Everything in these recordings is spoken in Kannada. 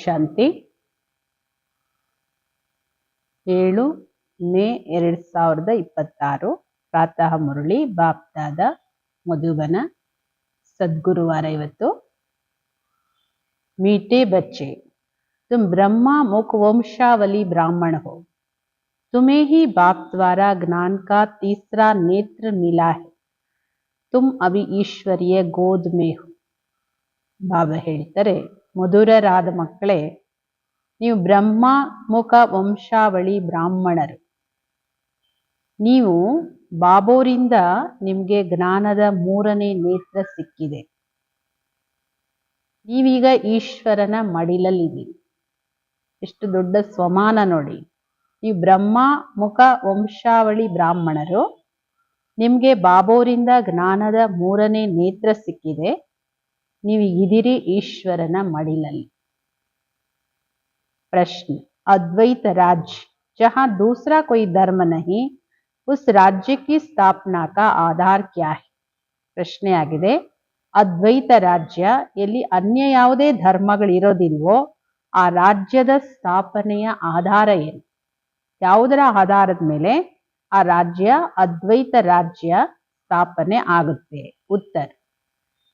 ಶಾಂತಿ 7 ಮೇ 2026 ಪ್ರಾತಃ ಮುರಳಿ ಬಾಪ್ದಾದ ಮಧುಬನ ಸದ್ಗುರುವಾರ ಇವತ್ತು. मीठे बच्चे, तुम ब्रह्मा मुख वंशावली ब्राह्मण हो। तुम्हें ही बाप द्वारा ज्ञान का तीसरा नेत्र मिला है। तुम अभी ईश्वरीय गोद में हो। ಬಾಬಾ ಹೇಳ್ತಾರೆ, ಮಧುರರಾದ ಮಕ್ಕಳೇ, ನೀವು ಬ್ರಹ್ಮ ಮುಖ ವಂಶಾವಳಿ ಬ್ರಾಹ್ಮಣರು. ನೀವು ಬಾಬೋರಿಂದ ನಿಮಗೆ ಜ್ಞಾನದ 3ನೇ ನೇತ್ರ ಸಿಕ್ಕಿದೆ. ನೀವೀಗ ಈಶ್ವರನ ಮಡಿಲಲ್ಲಿದ್ದೀರಿ. ಎಷ್ಟು ದೊಡ್ಡ ಸ್ವಮಾನ ನೋಡಿ. ನೀವು ಬ್ರಹ್ಮ ಮುಖ ವಂಶಾವಳಿ ಬ್ರಾಹ್ಮಣರು, ನಿಮಗೆ ಬಾಬೋರಿಂದ ಜ್ಞಾನದ 3ನೇ ನೇತ್ರ ಸಿಕ್ಕಿದೆ. ನೀವು ಇದಿರಿ ಈಶ್ವರನ ಮಡಿಲಲ್ಲಿ. प्रश्न, अद्वैत राज्य जहाँ दूसरा कोई धर्म नहीं, उस राज्य की स्थापना का आधार क्या है? ಪ್ರಶ್ನೆ ಆಗಿದೆ, ಅದ್ವೈತ ರಾಜ್ಯ ಎಲ್ಲಿ ಅನ್ಯ ಯಾವುದೇ ಧರ್ಮಗಳಿರೋದಿಲ್ವೋ ಆ ರಾಜ್ಯದ ಸ್ಥಾಪನೆಯ ಆಧಾರ ಏನು? ಯಾವುದರ ಆಧಾರದ ಮೇಲೆ ಆ ರಾಜ್ಯ ಅದ್ವೈತ ರಾಜ್ಯ ಸ್ಥಾಪನೆ ಆಗುತ್ತೆ? ಉತ್ತರ,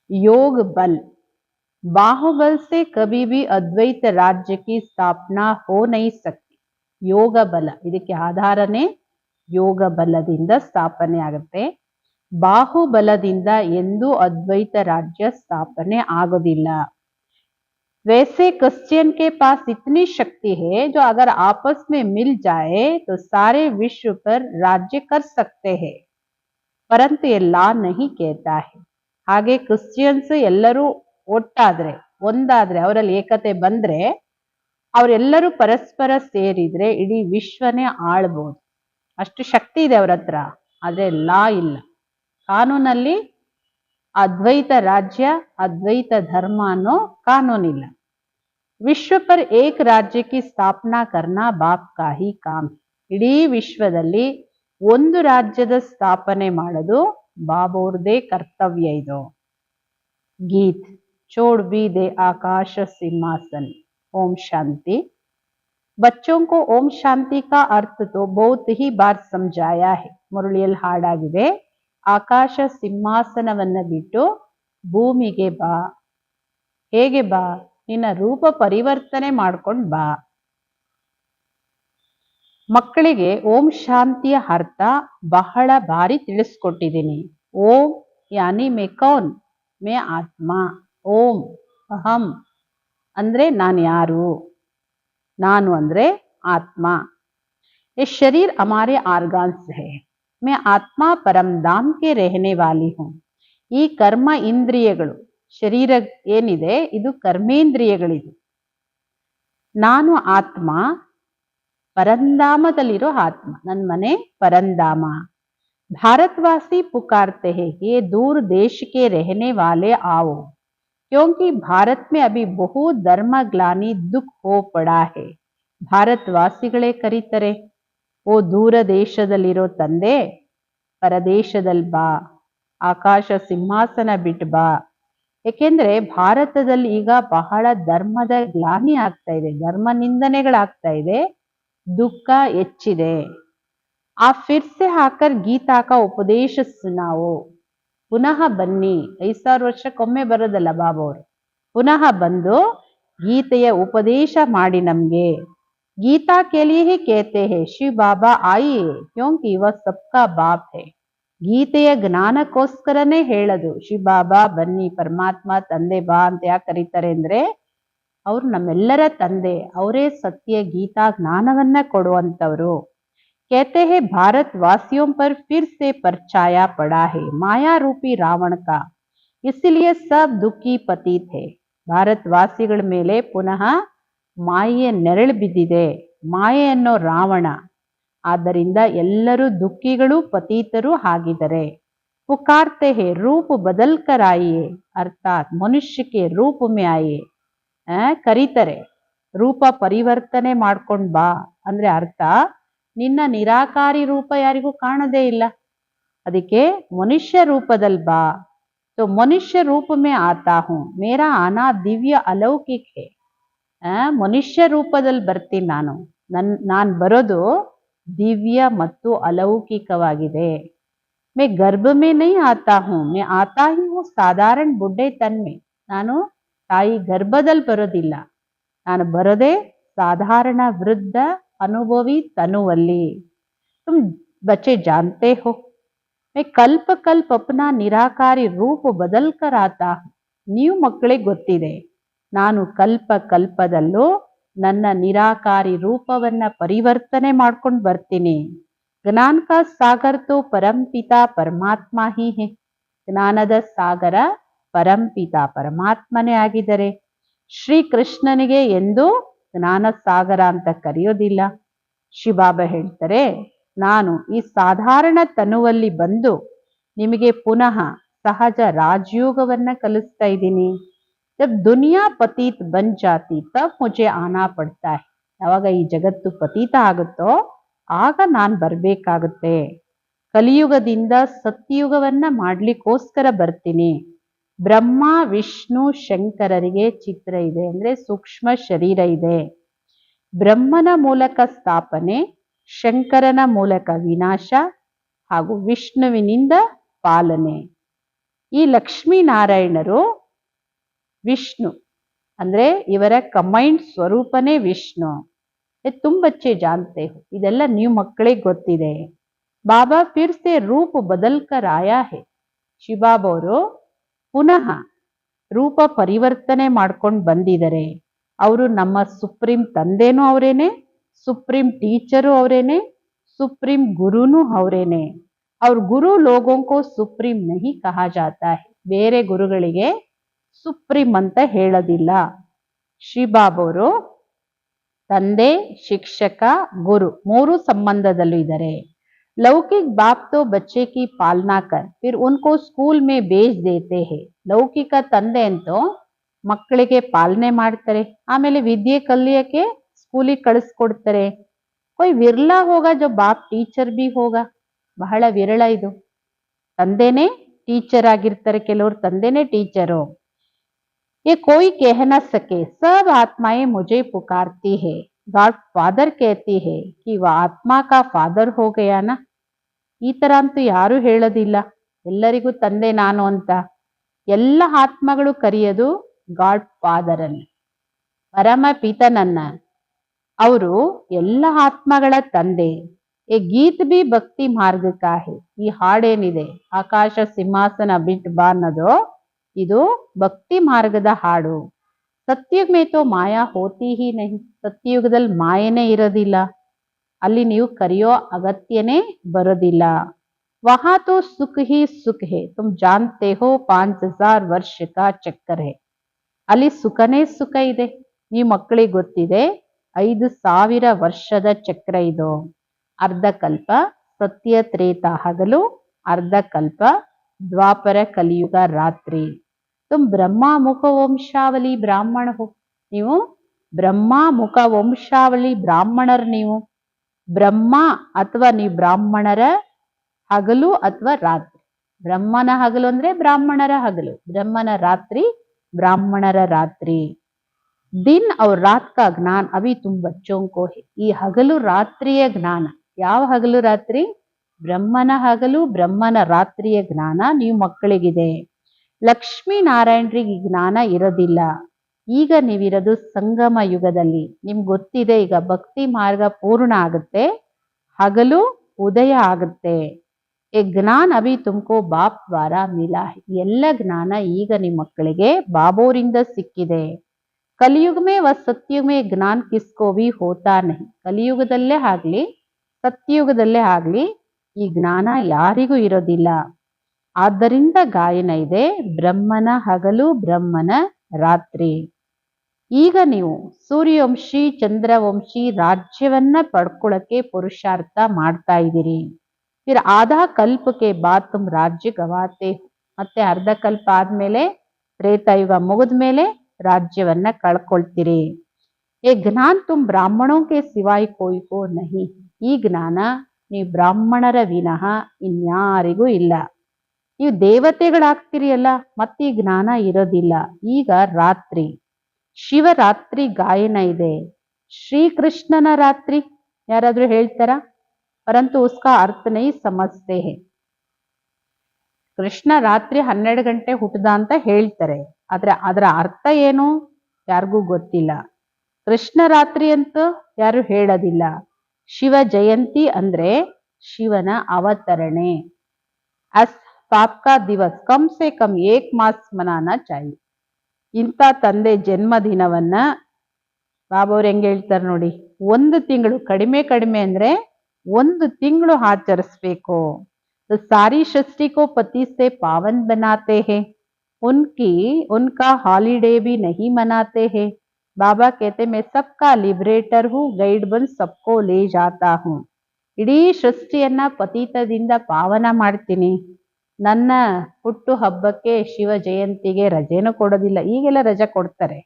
योग बल। बाहुबल से कभी भी अद्वैत राज्य की स्थापना हो नहीं सकती। ಯೋಗ ಬಲ, ಇದಕ್ಕೆ ಆಧಾರನೇ ಯೋಗ ಬಲದಿಂದ ಸ್ಥಾಪನೆ ಆಗುತ್ತೆ. ಬಾಹುಬಲದಿಂದ ಎಂದೂ ಅದ್ವೈತ ರಾಜ್ಯ ಸ್ಥಾಪನೆ ಆಗೋದಿಲ್ಲ. वैसे क्रिश्चियन के पास इतनी शक्ति है जो अगर आपस में मिल जाए तो सारे विश्व पर राज्य कर सकते हैं, परंतु ये लॉ नहीं कहता है. ಹಾಗೆ ಕ್ರಿಶ್ಚಿಯನ್ಸ್ ಎಲ್ಲರೂ ಒಟ್ಟಾದ್ರೆ, ಒಂದಾದ್ರೆ, ಅವರಲ್ಲಿ ಏಕತೆ ಬಂದ್ರೆ, ಅವರೆಲ್ಲರೂ ಪರಸ್ಪರ ಸೇರಿದ್ರೆ ಇಡೀ ವಿಶ್ವನೇ ಆಳ್ಬಹುದು. ಅಷ್ಟು ಶಕ್ತಿ ಇದೆ ಅವ್ರ ಹತ್ರ. ಆದ್ರೆ ಲಾ ಇಲ್ಲ, ಕಾನೂನಲ್ಲಿ ಅದ್ವೈತ ರಾಜ್ಯ ಅದ್ವೈತ ಧರ್ಮ ಅನ್ನೋ ಕಾನೂನಿಲ್ಲ. ವಿಶ್ವ ಪರ್ ಏಕ್ ರಾಜ್ಯ ಕಿ ಸ್ಥಾಪನಾ ಕರ್ನಾ ಬಾಪ್ ಕಾ ಹಿ ಕಾಮ್. ಇಡೀ ವಿಶ್ವದಲ್ಲಿ ಒಂದು ರಾಜ್ಯದ ಸ್ಥಾಪನೆ ಮಾಡೋದು ಬಾಬೋರ್ದೇ ಕರ್ತವ್ಯ ಇದು. गीत, छोड़ भी दे आकाश सिंहासन। ओम शांति। बच्चों को ओम शांति का अर्थ तो बहुत ही बार समझाया है. ಮುರಳಿಯಲ್ಲಿ ಹಾಡಾಗಿದೆ, ಆಕಾಶ ಸಿಂಹಾಸನವನ್ನ ಬಿಟ್ಟು ಭೂಮಿಗೆ ಬಾ. ಹೇಗೆ ಬಾ? ನಿನ್ನ ರೂಪ ಪರಿವರ್ತನೆ ಮಾಡ್ಕೊಂಡು ಬಾ. ಮಕ್ಕಳಿಗೆ ಓಂ ಶಾಂತಿಯ ಅರ್ಥ ಬಹಳ ಬಾರಿ ತಿಳಿಸ್ಕೊಟ್ಟಿದ್ದೀನಿ. ಓಂ ಯಾನಿ ಮೇ ಕೌನ್? ಮೇ ಆತ್ಮ. ಓಂ ಅಹಂ ಅಂದ್ರೆ ನಾನು ಯಾರು? ನಾನು ಅಂದ್ರೆ ಆತ್ಮ. ये शरीर हमारे आर्गान्स है. मैं आत्मा परम धाम के रहने वाली हूँ. ಈ ಕರ್ಮ ಇಂದ್ರಿಯಗಳು, ಶರೀರ ಏನಿದೆ ಇದು ಕರ್ಮೇಂದ್ರಿಯಗಳಿದು. ನಾನು ಆತ್ಮ, ಪರಂಧಾಮದಲ್ಲಿರೋ ಆತ್ಮ. ನನ್ನ ಮನೆ ಪರಂಧಾಮ. भारतवासी पुकारते हैं कि ये दूर देश के रहने वाले आओ, क्योंकि भारत में अभी बहुत धर्मग्लानि दुख हो पड़ा है. ಭಾರತವಾಸಿಗಳೇ ಕರೀತಾರೆ, ಓ ದೂರ ದೇಶದಲ್ಲಿರೋ ತಂದೆ, ಪರದೇಶದಲ್ಲಿ ಬಾ, ಆಕಾಶ ಸಿಂಹಾಸನ ಬಿಟ್ಟು ಬಾ. ಏಕೆಂದ್ರೆ ಭಾರತದಲ್ಲಿ ಈಗ ಬಹಳ ಧರ್ಮದ ಗ್ಲಾನಿ ಆಗ್ತಾ ಇದೆ, ಧರ್ಮ ನಿಂದನೆಗಳಾಗ್ತಾ ಇದೆ, ದುಃಖ ಹೆಚ್ಚಿದೆ. आप फिर से आकर गीता का उपदेश सुनाओ. ಪುನಃ ಬನ್ನಿ. 5000 ವರ್ಷಕ್ಕೊಮ್ಮೆ ಬರೋದಲ್ಲ ಬಾಬೋರು. ಪುನಃ ಬಂದು ಗೀತೆಯ ಉಪದೇಶ ಮಾಡಿ ನಮ್ಗೆ. ಗೀತಾ के लिए ही कहते हैं शिव बाबा आइए, क्योंकि वह सबका बाप है. ಗೀತೆಯ ಜ್ಞಾನಕ್ಕೋಸ್ಕರನೇ ಹೇಳೋದು ಶಿವ ಬಾಬಾ ಬನ್ನಿ, ಪರಮಾತ್ಮ ತಂದೆ ಬಾ ಅಂತ ಯಾಕೆ ಕರೀತಾರೆ ಅಂದ್ರೆ ಅವ್ರು ನಮ್ಮೆಲ್ಲರ ತಂದೆ, ಅವರೇ ಸತ್ಯ ಗೀತಾ ಜ್ಞಾನವನ್ನ ಕೊಡುವಂತವ್ರು. कहते हैं भारतवासियों पर फिर से परछाया पड़ा है माया रूपी रावण का, इसलिए सब दुखी पतित है. ಭಾರತವಾಸಿಗಳ ಮೇಲೆ ಪುನಃ ಮಾಯೆಯ ನೆರಳು ಬಿದ್ದಿದೆ, ಮಾಯೆ ಅನ್ನೋ ರಾವಣ. ಆದ್ದರಿಂದ ಎಲ್ಲರೂ ದುಃಖಿಗಳು, ಪತೀತರು ಆಗಿದ್ದಾರೆ. पुकारते हैं रूप बदल कर आइए, अर्थात मनुष्य के रूप में आइए. ಕರೀತಾರೆ, ರೂಪ ಪರಿವರ್ತನೆ ಮಾಡ್ಕೊಂಡ್ ಬಾ ಅಂದ್ರೆ ಅರ್ಥ ನಿನ್ನ ನಿರಾಕಾರಿ ರೂಪ ಯಾರಿಗೂ ಕಾಣದೇ ಇಲ್ಲ, ಅದಕ್ಕೆ ಮನುಷ್ಯ ರೂಪದಲ್ಲಿ ಬಾ. तो मनुष्य रूप में आता हूँ, मेरा आना दिव्य अलौकिक है. ಮನುಷ್ಯ ರೂಪದಲ್ಲಿ ಬರ್ತೀನಿ ನಾನು ಬರೋದು ದಿವ್ಯ ಮತ್ತು ಅಲೌಕಿಕವಾಗಿದೆ. मैं गर्भ में नहीं आता हूँ, मैं आता ही हूँ साधारण ಬುಡ್ಡೆ ತನ್ में. ನಾನು ತಾಯಿ ಗರ್ಭದಲ್ಲಿ ಬರೋದಿಲ್ಲ, ನಾನು ಬರೋದೇ ಸಾಧಾರಣ ವೃದ್ಧ ಅನುಭವಿ ತನುವಲ್ಲಿ. तुम बच्चे जानते हो मैं कल्प कल्प अपना निराकारी रूप बदल कर आता हूँ. ನೀವು ಮಕ್ಕಳಿಗೆ ಗೊತ್ತಿದೆ, ನಾನು ಕಲ್ಪ ಕಲ್ಪದಲ್ಲೂ ನನ್ನ ನಿರಾಕಾರಿ ರೂಪವನ್ನ ಪರಿವರ್ತನೆ ಮಾಡ್ಕೊಂಡು ಬರ್ತೀನಿ. ಜ್ಞಾನ ಕಾ ಸಾಗರ ತೋ ಪರಂಪಿತ ಪರಮಾತ್ಮ ಹಿ ಹೇ. ಜ್ಞಾನದ ಸಾಗರ ಪರಂಪಿತ ಪರಮಾತ್ಮನೇ ಆಗಿದ್ದಾರೆ. ಶ್ರೀಕೃಷ್ಣನಿಗೆ ಎಂದು ಜ್ಞಾನ ಸಾಗರ ಅಂತ ಕರೆಯೋದಿಲ್ಲ. ಶಿವಬಾಬಾ ಹೇಳ್ತಾರೆ, ನಾನು ಈ ಸಾಧಾರಣ ತನುವಲ್ಲಿ ಬಂದು ನಿಮಗೆ ಪುನಃ ಸಹಜ ರಾಜಯೋಗವನ್ನ ಕಲಿಸ್ತಾ ಇದ್ದೀನಿ. ಜಬ್ ದುನಿಯಾ ಪತೀತ್ ಬನ್ ಜಾತಿ ತಬ್ ಮುಜೆ ಆನಾ ಪಡ್ತಾ ಹೈ. ಯಾವಾಗ ಈ ಜಗತ್ತು ಪತೀತ ಆಗುತ್ತೋ ಆಗ ನಾನು ಬರ್ಬೇಕಾಗುತ್ತೆ. ಕಲಿಯುಗದಿಂದ ಸತ್ಯಯುಗವನ್ನ ಮಾಡ್ಲಿಕ್ಕೋಸ್ಕರ ಬರ್ತೀನಿ. ಬ್ರಹ್ಮ ವಿಷ್ಣು ಶಂಕರರಿಗೆ ಚಿತ್ರ ಇದೆ, ಅಂದ್ರೆ ಸೂಕ್ಷ್ಮ ಶರೀರ ಇದೆ. ಬ್ರಹ್ಮನ ಮೂಲಕ ಸ್ಥಾಪನೆ, ಶಂಕರನ ಮೂಲಕ ವಿನಾಶ ಹಾಗೂ ವಿಷ್ಣುವಿನಿಂದ ಪಾಲನೆ. ಈ ಲಕ್ಷ್ಮೀನಾರಾಯಣರು ವಿಷ್ಣು, ಅಂದ್ರೆ ಇವರ ಕಂಬೈನ್ಡ್ ಸ್ವರೂಪನೇ ವಿಷ್ಣು. ತುಮ್ ಬಚ್ಚೆ ಜಾನ್ತೆ ಹೋ, ಇದೆಲ್ಲ ನೀವು ಮಕ್ಕಳಿಗೆ ಗೊತ್ತಿದೆ. ಬಾಬಾ ಫಿರ್ ಸೆ ರೂಪ ಬದಲ್ಕರ್ ಆಯಾ ಹೇ. ಶಿವಬಾಬಾ ಅವರು ಪುನಃ ರೂಪ ಪರಿವರ್ತನೆ ಮಾಡ್ಕೊಂಡು ಬಂದಿದ್ದಾರೆ. ಅವರು ನಮ್ಮ ಸುಪ್ರೀಂ ತಂದೆನೂ ಅವರೇನೆ, ಸುಪ್ರೀಂ ಟೀಚರು ಅವರೇನೆ, ಸುಪ್ರೀಂ ಗುರುನೂ ಅವರೇನೆ. ಅವ್ರ ಗುರು ಲೋಗೋಂಕೋ ಸುಪ್ರೀಂ ನಹಿ ಕಹಾ ಜಾತಾ ಹೈ. ಬೇರೆ ಗುರುಗಳಿಗೆ ಸುಪ್ರೀಂ ಅಂತ ಹೇಳೋದಿಲ್ಲ. ಶ್ರೀಬಾಬಾ ಅವರು ತಂದೆ, ಶಿಕ್ಷಕ, ಗುರು ಮೂರು ಸಂಬಂಧದಲ್ಲೂ ಇದ್ದಾರೆ. ಲೌಕಿಕ ಬಾಪ್ ತೋ ಬಚ್ಚೆ ಕಿ ಪಾಲನಾ ಕರ್ ಫಿರ್ ಉನ್ಕೋ ಸ್ಕೂಲ್ ಮೇ ಬೇಜ್ ದೇತೆ ಹೇ. ಲೌಕಿಕ ತಂದೆ ಅಂತೂ ಮಕ್ಕಳಿಗೆ ಪಾಲನೆ ಮಾಡ್ತಾರೆ, ಆಮೇಲೆ ವಿದ್ಯೆ ಕಲಿಯಕ್ಕೆ ಸ್ಕೂಲಿಗೆ ಕಳಿಸ್ಕೊಡ್ತಾರೆ. ಕೊಯ್ ವಿರ್ಲಾ ಹೋಗ ಜೋ ಬಾಪ್ ಟೀಚರ್ ಬಿ ಹೋಗ. ಬಹಳ ವಿರಳ ಇದು. ತಂದೆನೇ ಟೀಚರ್ ಆಗಿರ್ತಾರೆ, ಕೆಲವರು ತಂದೆನೇ ಟೀಚರು. ये कोई कह न सके सब आत्माएं मुझे पुकारती है. गॉड फादर कहती है कि वह आत्मा का फादर हो गया ना. ಈ ತರ ಅಂತೂ ಯಾರು ಹೇಳೋದಿಲ್ಲ, ಎಲ್ಲರಿಗೂ ತಂದೆ ನಾನು ಅಂತ. ಎಲ್ಲ ಆತ್ಮಗಳು ಕರೆಯೋದು ಗಾಡ್ ಫಾದರ್ ಅನ್ನ, ಪರಮ ಪಿತನನ್ನ. ಅವರು ಎಲ್ಲ ಆತ್ಮಗಳ ತಂದೆ. ಏ ಗೀತ್ ಬಿ ಭಕ್ತಿ ಮಾರ್ಗ ಕಾ ಹೇ. ಈ ಹಾಡೇನಿದೆ, ಆಕಾಶ ಸಿಂಹಾಸನ ಬಿಟ್ ಬಾ ಅನ್ನೋದು, ಇದು ಭಕ್ತಿ ಮಾರ್ಗದ ಹಾಡು. ಸತ್ಯುಗ್ ಮೇ ತೋ ಮಾಯಾ ಹೋತಿ ಹಿ ನಹಿ. ಸತ್ಯಯುಗದಲ್ಲಿ ಮಾಯನೇ ಇರೋದಿಲ್ಲ, ಅಲ್ಲಿ ನೀವು ಕರೆಯೋ ಅಗತ್ಯನೇ ಬರೋದಿಲ್ಲ. ವಹಾ ತೋ ಸುಖ ಹಿ ಸುಖ ಹೇ, ತುಮ್ ಜಾನ್ತೆ ಹೋ 5000 ವರ್ಷ ಕಾ ಚಕ್ಕರ್ ಹೇ. ಅಲ್ಲಿ ಸುಖನೇ ಸುಖ ಇದೆ, ನೀವು ಮಕ್ಕಳಿಗೆ ಗೊತ್ತಿದೆ. 5000 ವರ್ಷದ ಚಕ್ರ ಇದು. ಅರ್ಧಕಲ್ಪ ಸತ್ಯ ತ್ರೇತ ಹಗಲು, ಅರ್ಧಕಲ್ಪ ದ್ವಾಪರ ಕಲಿಯುಗ ರಾತ್ರಿ. ತುಮ್ ಬ್ರಹ್ಮ ಮುಖ ವಂಶಾವಳಿ ಬ್ರಾಹ್ಮಣ ಹೋ. ನೀವು ಬ್ರಹ್ಮ ಮುಖ ವಂಶಾವಳಿ ಬ್ರಾಹ್ಮಣರು. ನೀವು ಬ್ರಹ್ಮ ಅಥವಾ ನೀವು ಬ್ರಾಹ್ಮಣರ ಹಗಲು ಅಥವಾ ರಾತ್ರಿ. ಬ್ರಹ್ಮನ ಹಗಲು ಅಂದ್ರೆ ಬ್ರಾಹ್ಮಣರ ಹಗಲು, ಬ್ರಹ್ಮನ ರಾತ್ರಿ ಬ್ರಾಹ್ಮಣರ ರಾತ್ರಿ. ದಿನ್ ಅವ್ರ ರಾತ್ ಕಾ ಜ್ಞಾನ ಅವಿ ತುಮ್ ಬಚ್ಚೋಂ ಕೋ ಹೇ. ಈ ಹಗಲು ರಾತ್ರಿಯ ಜ್ಞಾನ. ಯಾವ ಹಗಲು ರಾತ್ರಿ? ಬ್ರಹ್ಮನ ಹಗಲು ಬ್ರಹ್ಮನ ರಾತ್ರಿಯ ಜ್ಞಾನ ನೀವು ಮಕ್ಕಳಿಗಿದೆ. ಲಕ್ಷ್ಮೀನಾರಾಯಣರಿಗೆ ಈ ಜ್ಞಾನ ಇರೋದಿಲ್ಲ. ಈಗ ನೀವಿರೋದು ಸಂಗಮ ಯುಗದಲ್ಲಿ. ನಿಮ್ಗೆ ಗೊತ್ತಿದೆ, ಈಗ ಭಕ್ತಿ ಮಾರ್ಗ ಪೂರ್ಣ ಆಗುತ್ತೆ, ಹಗಲು ಉದಯ ಆಗುತ್ತೆ. ಈ ಜ್ಞಾನ ಅಭಿ ತುಮಕೋ ಬಾಪ್ ದ್ವಾರ ಮಿಲಾ. ಎಲ್ಲ ಜ್ಞಾನ ಈಗ ನಿಮ್ಮ ಮಕ್ಕಳಿಗೆ ಬಾಬೋರಿಂದ ಸಿಕ್ಕಿದೆ. ಕಲಿಯುಗ ಮೇ ವ ಸತ್ಯುಗ ಮೇ ಜ್ಞಾನ ಕಿಸ್ಕೋ ಭಿ ಹೋತಾ ನಹಿ. ಕಲಿಯುಗದಲ್ಲೇ ಆಗ್ಲಿ ಸತ್ಯಯುಗದಲ್ಲೇ ಆಗ್ಲಿ ಈ ಜ್ಞಾನ ಯಾರಿಗೂ ಇರೋದಿಲ್ಲ. ಆದ್ದರಿಂದ ಗಾಯನ ಇದೆ, ಬ್ರಹ್ಮನ ಹಗಲು ಬ್ರಹ್ಮನ ರಾತ್ರಿ. ಈಗ ನೀವು ಸೂರ್ಯವಂಶಿ ಚಂದ್ರವಂಶಿ ರಾಜ್ಯವನ್ನ ಪಡ್ಕೊಳ್ಳಕ್ಕೆ ಪುರುಷಾರ್ಥ ಮಾಡ್ತಾ ಇದ್ದೀರಿ. ಫಿರ್ ಆಧಾ ಕಲ್ಪಕ್ಕೆ ಬಾದ್ ತುಮ್ ರಾಜ್ಯ ಗವಾತೆ. ಮತ್ತೆ ಅರ್ಧ ಕಲ್ಪ ಆದ್ಮೇಲೆ, ತ್ರೇತಾಯುಗ ಮುಗಿದ್ಮೇಲೆ ರಾಜ್ಯವನ್ನ ಕಳ್ಕೊಳ್ತೀರಿ. ಏ ಜ್ಞಾನ ತುಮ್ ಬ್ರಾಹ್ಮಣೋಕೆ ಸಿವಾಯ್ ಕೋಯ್ ಕೋ ನಹಿ. ಈ ಜ್ಞಾನ ನೀವು ಬ್ರಾಹ್ಮಣರ ವಿನಃ ಇನ್ಯಾರಿಗೂ ಇಲ್ಲ. ನೀವು ದೇವತೆಗಳಾಗ್ತೀರಿ ಅಲ್ಲ, ಮತ್ತೆ ಈ ಜ್ಞಾನ ಇರೋದಿಲ್ಲ. ಈಗ ರಾತ್ರಿ ಶಿವರಾತ್ರಿ ಗಾಯನ ಇದೆ. ಶ್ರೀಕೃಷ್ಣನ ರಾತ್ರಿ ಯಾರಾದ್ರೂ ಹೇಳ್ತಾರಾ? ಪರಂತು ಉಸ್ಕಾ ಅರ್ಥ ನಹೀ ಸಮಜ್ತೆ ಹೈ. ಕೃಷ್ಣ ರಾತ್ರಿ 12 ಗಂಟೆ ಹುಟ್ಟದ ಅಂತ ಹೇಳ್ತಾರೆ, ಆದ್ರೆ ಅದರ ಅರ್ಥ ಏನು ಯಾರಿಗೂ ಗೊತ್ತಿಲ್ಲ. ಕೃಷ್ಣ ರಾತ್ರಿ ಅಂತ ಯಾರು ಹೇಳೋದಿಲ್ಲ. ಶಿವ ಜಯಂತಿ ಅಂದ್ರೆ ಶಿವನ ಅವತರಣೆ. ಅಸ್ ಪಾಪ್ಕಾ ದಿವಸ್ ಕಮ್ ಸೆ ಕಮ್ ಏಕ್ ಮಾಸ್ ಮನಾನ ಚಾಹಿ. ಇಂಥ ತಂದೆ ಜನ್ಮದಿನವನ್ನ ಬಾಬವ್ರು ಹೆಂಗ್ ಹೇಳ್ತಾರೆ ನೋಡಿ, 1 ತಿಂಗಳು, ಕಡಿಮೆ ಕಡಿಮೆ ಅಂದ್ರೆ 1 ತಿಂಗಳು ಆಚರಿಸ್ಬೇಕು. तो सारी सृष्टि को पति से पावन बनाते हैं, उनका हॉलीडे भी नहीं मनाते हैं. बाबा कहते मैं सबका लिबरेटर हूँ, ಗೈಡ್ ಬಂದು सबको ले जाता हूँ. ಇಡೀ ಸೃಷ್ಟಿಯನ್ನ ಪತಿತದಿಂದ ಪಾವನ ಮಾಡ್ತೀನಿ. ನನ್ನ ಹುಟ್ಟು ಹಬ್ಬಕ್ಕೆ ಶಿವ ಜಯಂತಿಗೆ ರಜೆನೂ ಕೊಡೋದಿಲ್ಲ. ಈಗೆಲ್ಲ ರಜೆ ಕೊಡ್ತಾರೆ.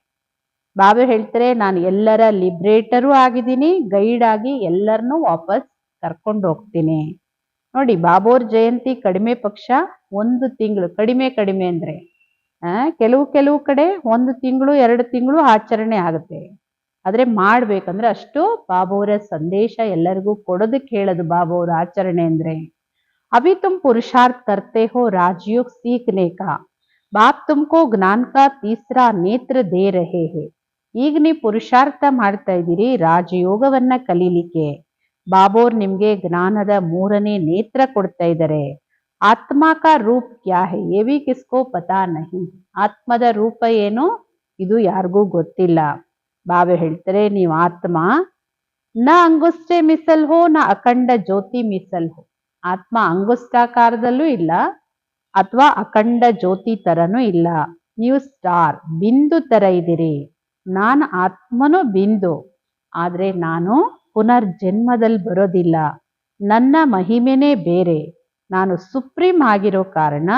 ಬಾಬಾ ಹೇಳ್ತಾರೆ ನಾನು ಎಲ್ಲರ ಲಿಬ್ರೇಟರೂ ಆಗಿದ್ದೀನಿ, ಗೈಡ್ ಆಗಿ ಎಲ್ಲರನ್ನೂ ವಾಪಸ್ ಕರ್ಕೊಂಡು ಹೋಗ್ತೀನಿ. ನೋಡಿ, ಬಾಬೋರ್ ಜಯಂತಿ ಕಡಿಮೆ ಪಕ್ಷ 1 ತಿಂಗಳು, ಕಡಿಮೆ ಕಡಿಮೆ ಅಂದ್ರೆ ಕೆಲವು ಕಡೆ 1 ತಿಂಗಳು 2 ತಿಂಗಳು ಆಚರಣೆ ಆಗುತ್ತೆ. ಆದ್ರೆ ಮಾಡ್ಬೇಕಂದ್ರೆ ಅಷ್ಟು ಬಾಬೋರ ಸಂದೇಶ ಎಲ್ಲರಿಗೂ ಕೊಡೋದಕ್ಕೆ ಹೇಳೋದು ಬಾಬೋರ ಆಚರಣೆ ಅಂದ್ರೆ. अभी तुम पुरुषार्थ करते हो राजयोग सीखने का, बाप तुमको ज्ञान का तीसरा नेत्र दे रहे हैं. ಈಗ ನೀವು ಪುರುಷಾರ್ಥ ಮಾಡ್ತಾ ಇದ್ದೀರಿ ರಾಜಯೋಗವನ್ನ ಕಲೀಲಿಕ್ಕೆ. ಬಾಬೋರ್ ನಿಮ್ಗೆ ಜ್ಞಾನದ 3ನೇ ನೇತ್ರ ಕೊಡ್ತಾ ಇದ್ದಾರೆ. ಆತ್ಮ ಕಾ ರೂಪ್ ಕ್ಯಾ ಹೈ ಯೇ ಭಿ ಕಿಸ್ಕೋ ಪತಾ ನಹಿ. ಆತ್ಮದ ರೂಪ ಏನು ಇದು ಯಾರಿಗೂ ಗೊತ್ತಿಲ್ಲ. ಬಾಬಾ ಹೇಳ್ತಾರೆ ನೀವು ಆತ್ಮ ನ ಅಂಗುಷ್ಟೆ ಮಿಸಲ್ ಹೋ ನ ಅಖಂಡ ಜ್ಯೋತಿ ಮಿಸಲ್ ಹೋ. ಆತ್ಮ ಅಂಗುಷ್ಟಾಕಾರದಲ್ಲೂ ಇಲ್ಲ ಅಥವಾ ಅಖಂಡ ಜ್ಯೋತಿ ತರನೂ ಇಲ್ಲ. ನೀವು ಸ್ಟಾರ್ ಬಿಂದು ತರ ಇದ್ದೀರಿ. ನಾನು ಆತ್ಮನೂ ಬಿಂದು, ಆದ್ರೆ ನಾನು ಪುನರ್ಜನ್ಮದಲ್ಲಿ ಬರೋದಿಲ್ಲ. ನನ್ನ ಮಹಿಮೆನೇ ಬೇರೆ. ನಾನು ಸುಪ್ರೀಂ ಆಗಿರೋ ಕಾರಣ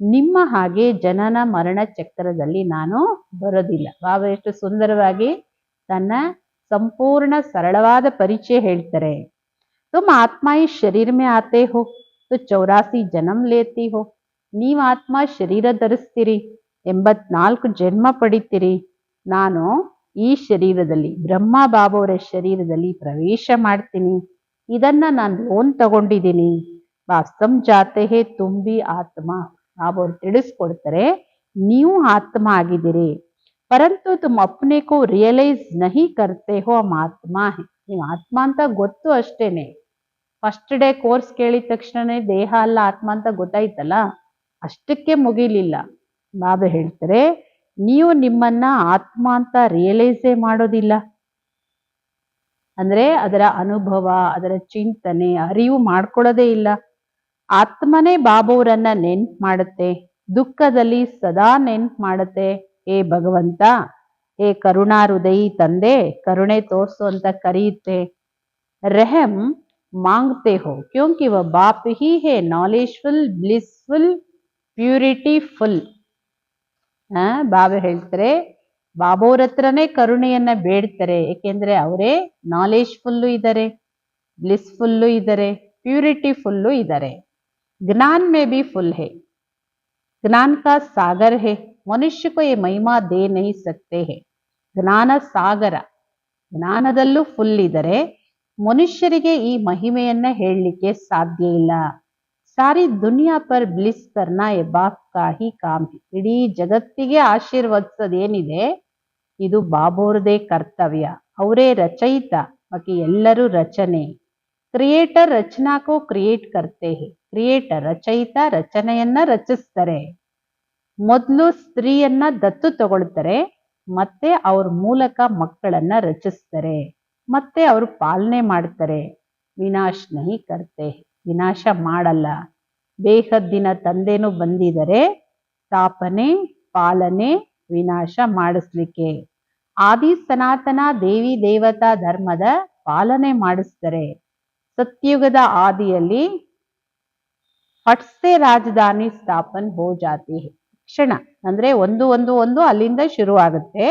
ನಿಮ್ಮ ಹಾಗೆ ಜನನ ಮರಣ ಚಕ್ರದಲ್ಲಿ ನಾನು ಬರೋದಿಲ್ಲ. ಬಾಬಾ ಎಷ್ಟು ಸುಂದರವಾಗಿ ತನ್ನ ಸಂಪೂರ್ಣ ಸರಳವಾದ ಪರಿಚಯ ಹೇಳ್ತಾರೆ. तुम आत्मा इस शरीर में आते हो तो 84 ಜನ್ಮ ಲೇತಿ ಹೋ. ನೀವು ಆತ್ಮ ಶರೀರ ಧರಿಸ್ತೀರಿ, 84 ಜನ್ಮ ಪಡಿತೀರಿ. ನಾನು ಈ ಶರೀರದಲ್ಲಿ ಬ್ರಹ್ಮ ಬಾಬೋರ ಶರೀರದಲ್ಲಿ ಪ್ರವೇಶ ಮಾಡ್ತೀನಿ. ಇದನ್ನ ನಾನು ಲೋನ್ ತಗೊಂಡಿದ್ದೀನಿ. ವಾಸ್ತವ ಜಾತೆ ಹೇ ತುಂಬಿ ಆತ್ಮ. ಬಾಬೋರು ತಿಳಿಸ್ಕೊಡ್ತಾರೆ ನೀವು ಆತ್ಮ ಆಗಿದ್ದೀರಿ. ಪರಂತು ತುಮ್ ಅಪ್ನೆ ಕೋ ರಿಯಲೈಸ್ ನಹಿ ಕರ್ತೆ ಹೋ ಹಮ್ ಆತ್ಮ ಹೇ. ನೀವು ಆತ್ಮ ಅಂತ ಗೊತ್ತು ಅಷ್ಟೇನೆ. ಫಸ್ಟ್ ಡೇ ಕೋರ್ಸ್ ಕೇಳಿದ ತಕ್ಷಣನೇ ದೇಹ ಅಲ್ಲ ಆತ್ಮ ಅಂತ ಗೊತ್ತಾಯ್ತಲ್ಲ, ಅಷ್ಟಕ್ಕೆ ಮುಗಿಲಿಲ್ಲ. ಬಾಬಾ ಹೇಳ್ತಾರೆ ನೀವು ನಿಮ್ಮನ್ನ ಆತ್ಮ ಅಂತ ರಿಯಲೈಸೇ ಮಾಡೋದಿಲ್ಲ. ಅಂದ್ರೆ ಅದರ ಅನುಭವ, ಅದರ ಚಿಂತನೆ, ಅರಿವು ಮಾಡ್ಕೊಳ್ಳೋದೇ ಇಲ್ಲ. ಆತ್ಮನೇ ಬಾಬೋರನ್ನ ನೆನ್ಪು ಮಾಡುತ್ತೆ, ದುಃಖದಲ್ಲಿ ಸದಾ ನೆನ್ಪು ಮಾಡುತ್ತೆ. ಏ ಭಗವಂತ, ಏ ಕರುಣಾ ಹೃದಯಿ ತಂದೆ, ಕರುಣೆ ತೋರ್ಸು ಅಂತ ಕರೆಯುತ್ತೆ. रहम मांगते हो क्योंकि वह बाप ही है, नॉलेजफुल, ब्लिसफुल, ಪ್ಯೂರಿಟಿಫುಲ್. ಬಾಬಾ ಹೇಳ್ತಾರೆ ಬಾಬೋರ್ ಹತ್ರನೇ ಕರುಣೆಯನ್ನ ಬೇಡ್ತಾರೆ. ಏಕೆಂದ್ರೆ ಅವರೇ ನಾಲೆಜ್ಫುಲ್ಲು ಇದ್ದಾರೆ, ಬ್ಲಿಸ್ಫುಲ್ಲು ಇದ್ದಾರೆ, ಪ್ಯೂರಿಟಿಫುಲ್ಲು ಇದ್ದಾರೆ. ज्ञान में भी फुल है, ज्ञान का सागर है. मनुष्य को ये महिमा दे नहीं सकते है. ಜ್ಞಾನ ಸಾಗರ, ಜ್ಞಾನದಲ್ಲೂ ಫುಲ್ ಇದ್ದಾರೆ. ಮನುಷ್ಯರಿಗೆ ಈ ಮಹಿಮೆಯನ್ನ ಹೇಳಲಿಕ್ಕೆ ಸಾಧ್ಯ ಇಲ್ಲ. ಸಾರಿ ದುನಿಯಾ ಪರ್ ಬ್ಲಿಸ್ ಕರ್ನಾ ಎ ಬಾಪ್ ಕಾ ಹಿ ಕಾಮ್ ಹೈ. ಇಡೀ ಜಗತ್ತಿಗೆ ಆಶೀರ್ವದಿಸೋದೇನಿದೆ ಇದು ಬಾಬೋರದೇ ಕರ್ತವ್ಯ. ಅವರೇ ರಚಯಿತ, ಬಾಕಿ ಎಲ್ಲರೂ ರಚನೆ. ಕ್ರಿಯೇಟರ್ ರಚನಾಕೋ ಕ್ರಿಯೇಟ್ ಕರ್ತೆ ಹೈ. ಕ್ರಿಯೇಟರ್ ರಚಯಿತ ರಚನೆಯನ್ನ ರಚಿಸ್ತಾರೆ. ಮೊದಲು ಸ್ತ್ರೀಯನ್ನ ದತ್ತು ತಗೊಳ್ತಾರೆ, ಮತ್ತೆ ಅವ್ರ ಮೂಲಕ ಮಕ್ಕಳನ್ನ ರಚಿಸ್ತಾರೆ, ಮತ್ತೆ ಅವರು ಪಾಲನೆ ಮಾಡ್ತಾರೆ. ವಿನಾಶ್ ನಹಿ ಕರ್ತೆ, ವಿನಾಶ ಮಾಡಲ್ಲ. ಬೇಹದ್ದಿನ ತಂದೆನೂ ಬಂದಿದ್ದಾರೆ ಸ್ಥಾಪನೆ, ಪಾಲನೆ, ವಿನಾಶ ಮಾಡಿಸ್ಲಿಕ್ಕೆ. ಆದಿ ಸನಾತನ ದೇವಿ ದೇವತಾ ಧರ್ಮದ ಪಾಲನೆ ಮಾಡಿಸ್ತಾರೆ. ಸತ್ಯುಗದ ಆದಿಯಲ್ಲಿ ಫಟ್ಸೆ ರಾಜಧಾನಿ ಸ್ಥಾಪನ್ ಹೋ ಜಾತಿ ಹೈ. ಕ್ಷಣ ಅಂದ್ರೆ ಒಂದು ಅಲ್ಲಿಂದ ಶುರು ಆಗುತ್ತೆ.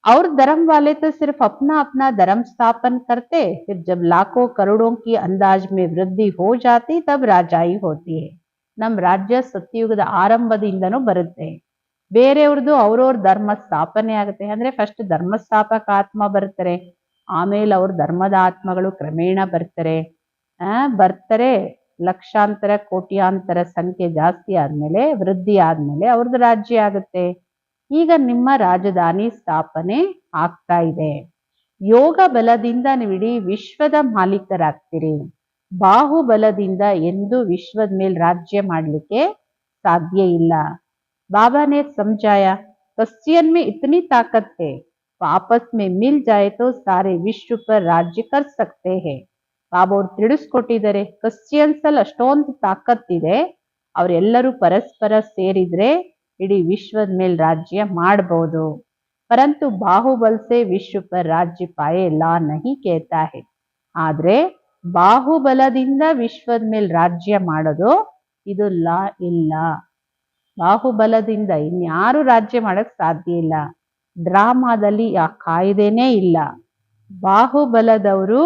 और धर्म वाले तो सिर्फ अपना अपना धर्म स्थापन करते, फिर जब लाखों करोड़ों की अंदाज में वृद्धि हो जाती तब राजाई होती है. ನಮ್ಮ ರಾಜ್ಯ ಸತ್ಯುಗದ ಆರಂಭದಿಂದನೂ ಬರುತ್ತೆ. ಬೇರೆಯವ್ರದ್ದು ಅವ್ರವ್ರ ಧರ್ಮ ಸ್ಥಾಪನೆ ಆಗುತ್ತೆ. ಅಂದ್ರೆ ಫಸ್ಟ್ ಧರ್ಮಸ್ಥಾಪಕ ಆತ್ಮ ಬರ್ತಾರೆ, ಆಮೇಲೆ ಅವ್ರ ಧರ್ಮದ ಆತ್ಮಗಳು ಕ್ರಮೇಣ ಬರ್ತಾರೆ. ಬರ್ತಾರೆ, ಲಕ್ಷಾಂತರ ಕೋಟ್ಯಾಂತರ ಸಂಖ್ಯೆ ಜಾಸ್ತಿ ಆದ್ಮೇಲೆ, ವೃದ್ಧಿ ಆದ್ಮೇಲೆ ಅವ್ರದ್ದು ರಾಜ್ಯ ಆಗುತ್ತೆ. ಈಗ ನಿಮ್ಮ ರಾಜಧಾನಿ ಸ್ಥಾಪನೆ ಆಗ್ತಾ ಇದೆ. ಯೋಗ ಬಲದಿಂದ ನೀವು ಇಡೀ ವಿಶ್ವದ ಮಾಲೀಕರಾಗ್ತೀರಿ. ಬಾಹುಬಲದಿಂದ ಎಂದು ವಿಶ್ವದ ಮೇಲೆ ರಾಜ್ಯ ಮಾಡ್ಲಿಕ್ಕೆ साध्य ಇಲ್ಲ. बाबा ने समझाया, क्रिश्चियन में इतनी ताकत है, आपस में मिल जाए तो सारे विश्व पर राज्य कर सकते हैं. ಬಾಬಾ ಅವ್ರು ತಿಳಿಸ್ಕೊಟ್ಟಿದ್ದಾರೆ, ಕ್ರಿಶ್ಚಿಯನ್ಸ್ ಅಲ್ಲಿ ಅಷ್ಟೊಂದು ತಾಕತ್ತಿದೆ, ಅವರೆಲ್ಲರೂ ಪರಸ್ಪರ ಸೇರಿದ್ರೆ ಇಡೀ ವಿಶ್ವದ ಮೇಲೆ ರಾಜ್ಯ ಮಾಡಬಹುದು. ಪರಂತು ಬಾಹುಬಲ್ ಸೆ ವಿಶ್ವ ಪರ್ ರಾಜ್ಯ ಪಾಯೆ ಲಾ ನಹಿ ಕೇತಾ ಹೈ. ಆದ್ರೆ ಬಾಹುಬಲದಿಂದ ವಿಶ್ವದ ಮೇಲೆ ರಾಜ್ಯ ಮಾಡೋದು ಇದು ಲಾ ಇಲ್ಲ. ಬಾಹುಬಲದಿಂದ ಇನ್ಯಾರು ರಾಜ್ಯ ಮಾಡಕ್ ಸಾಧ್ಯ ಇಲ್ಲ. ಡ್ರಾಮಾದಲ್ಲಿ ಆ ಕಾಯ್ದೆನೇ ಇಲ್ಲ. ಬಾಹುಬಲದವರು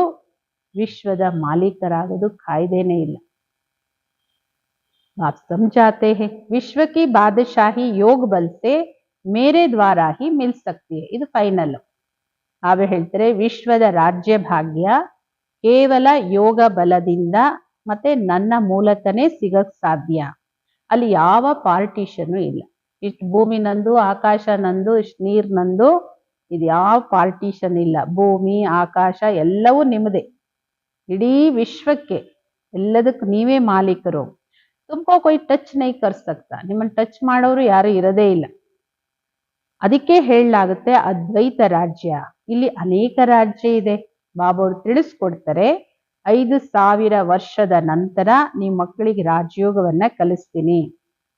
ವಿಶ್ವದ ಮಾಲೀಕರಾಗೋದು ಕಾಯ್ದೆನೇ ಇಲ್ಲ. आप समझाते हैं, विश्व की बादशाही योग बल से मेरे द्वारा ही मिल सकती है. ಇದು ಫೈನಲ್. ಆಗ ಹೇಳ್ತಾರೆ, ವಿಶ್ವದ ರಾಜ್ಯ ಭಾಗ್ಯ ಕೇವಲ ಯೋಗ ಬಲದಿಂದ ಮತ್ತೆ ನನ್ನ ಮೂಲಕನೇ ಸಿಗಕ್ ಸಾಧ್ಯ. ಅಲ್ಲಿ ಯಾವ ಪಾರ್ಟಿಷನ್ ಇಲ್ಲ. ಇಷ್ಟು ಭೂಮಿ ನಂದು, ಆಕಾಶ ನಂದು, ಇಷ್ಟು ನೀರ್ ನಂದು, ಇದು ಯಾವ ಪಾರ್ಟಿಷನ್ ಇಲ್ಲ. ಭೂಮಿ ಆಕಾಶ ಎಲ್ಲವೂ ನಿಮ್ಮದೇ. ಇಡೀ ವಿಶ್ವಕ್ಕೆ ಎಲ್ಲದಕ್ಕೂ ನೀವೇ ಮಾಲೀಕರು. ತುಮಕೋ ಕೊಯ್ ಟಚ್ ನೈ ಕರ್ ಸಕ್ತಾ. ನಿಮ್ಮನ್ನು ಟಚ್ ಮಾಡೋರು ಯಾರು ಇರೋದೇ ಇಲ್ಲ. ಅದಕ್ಕೆ ಹೇಳಲಾಗುತ್ತೆ ಅದ್ವೈತ ರಾಜ್ಯ. ಇಲ್ಲಿ ಅನೇಕ ರಾಜ್ಯ ಇದೆ. ಬಾಬಾ ಅವರು ತಿಳಿಸ್ಕೊಡ್ತಾರೆ, 5000 ವರ್ಷದ ನಂತರ ನಿಮ್ಮ ಮಕ್ಕಳಿಗೆ ರಾಜಯೋಗವನ್ನ ಕಲಿಸ್ತೀನಿ.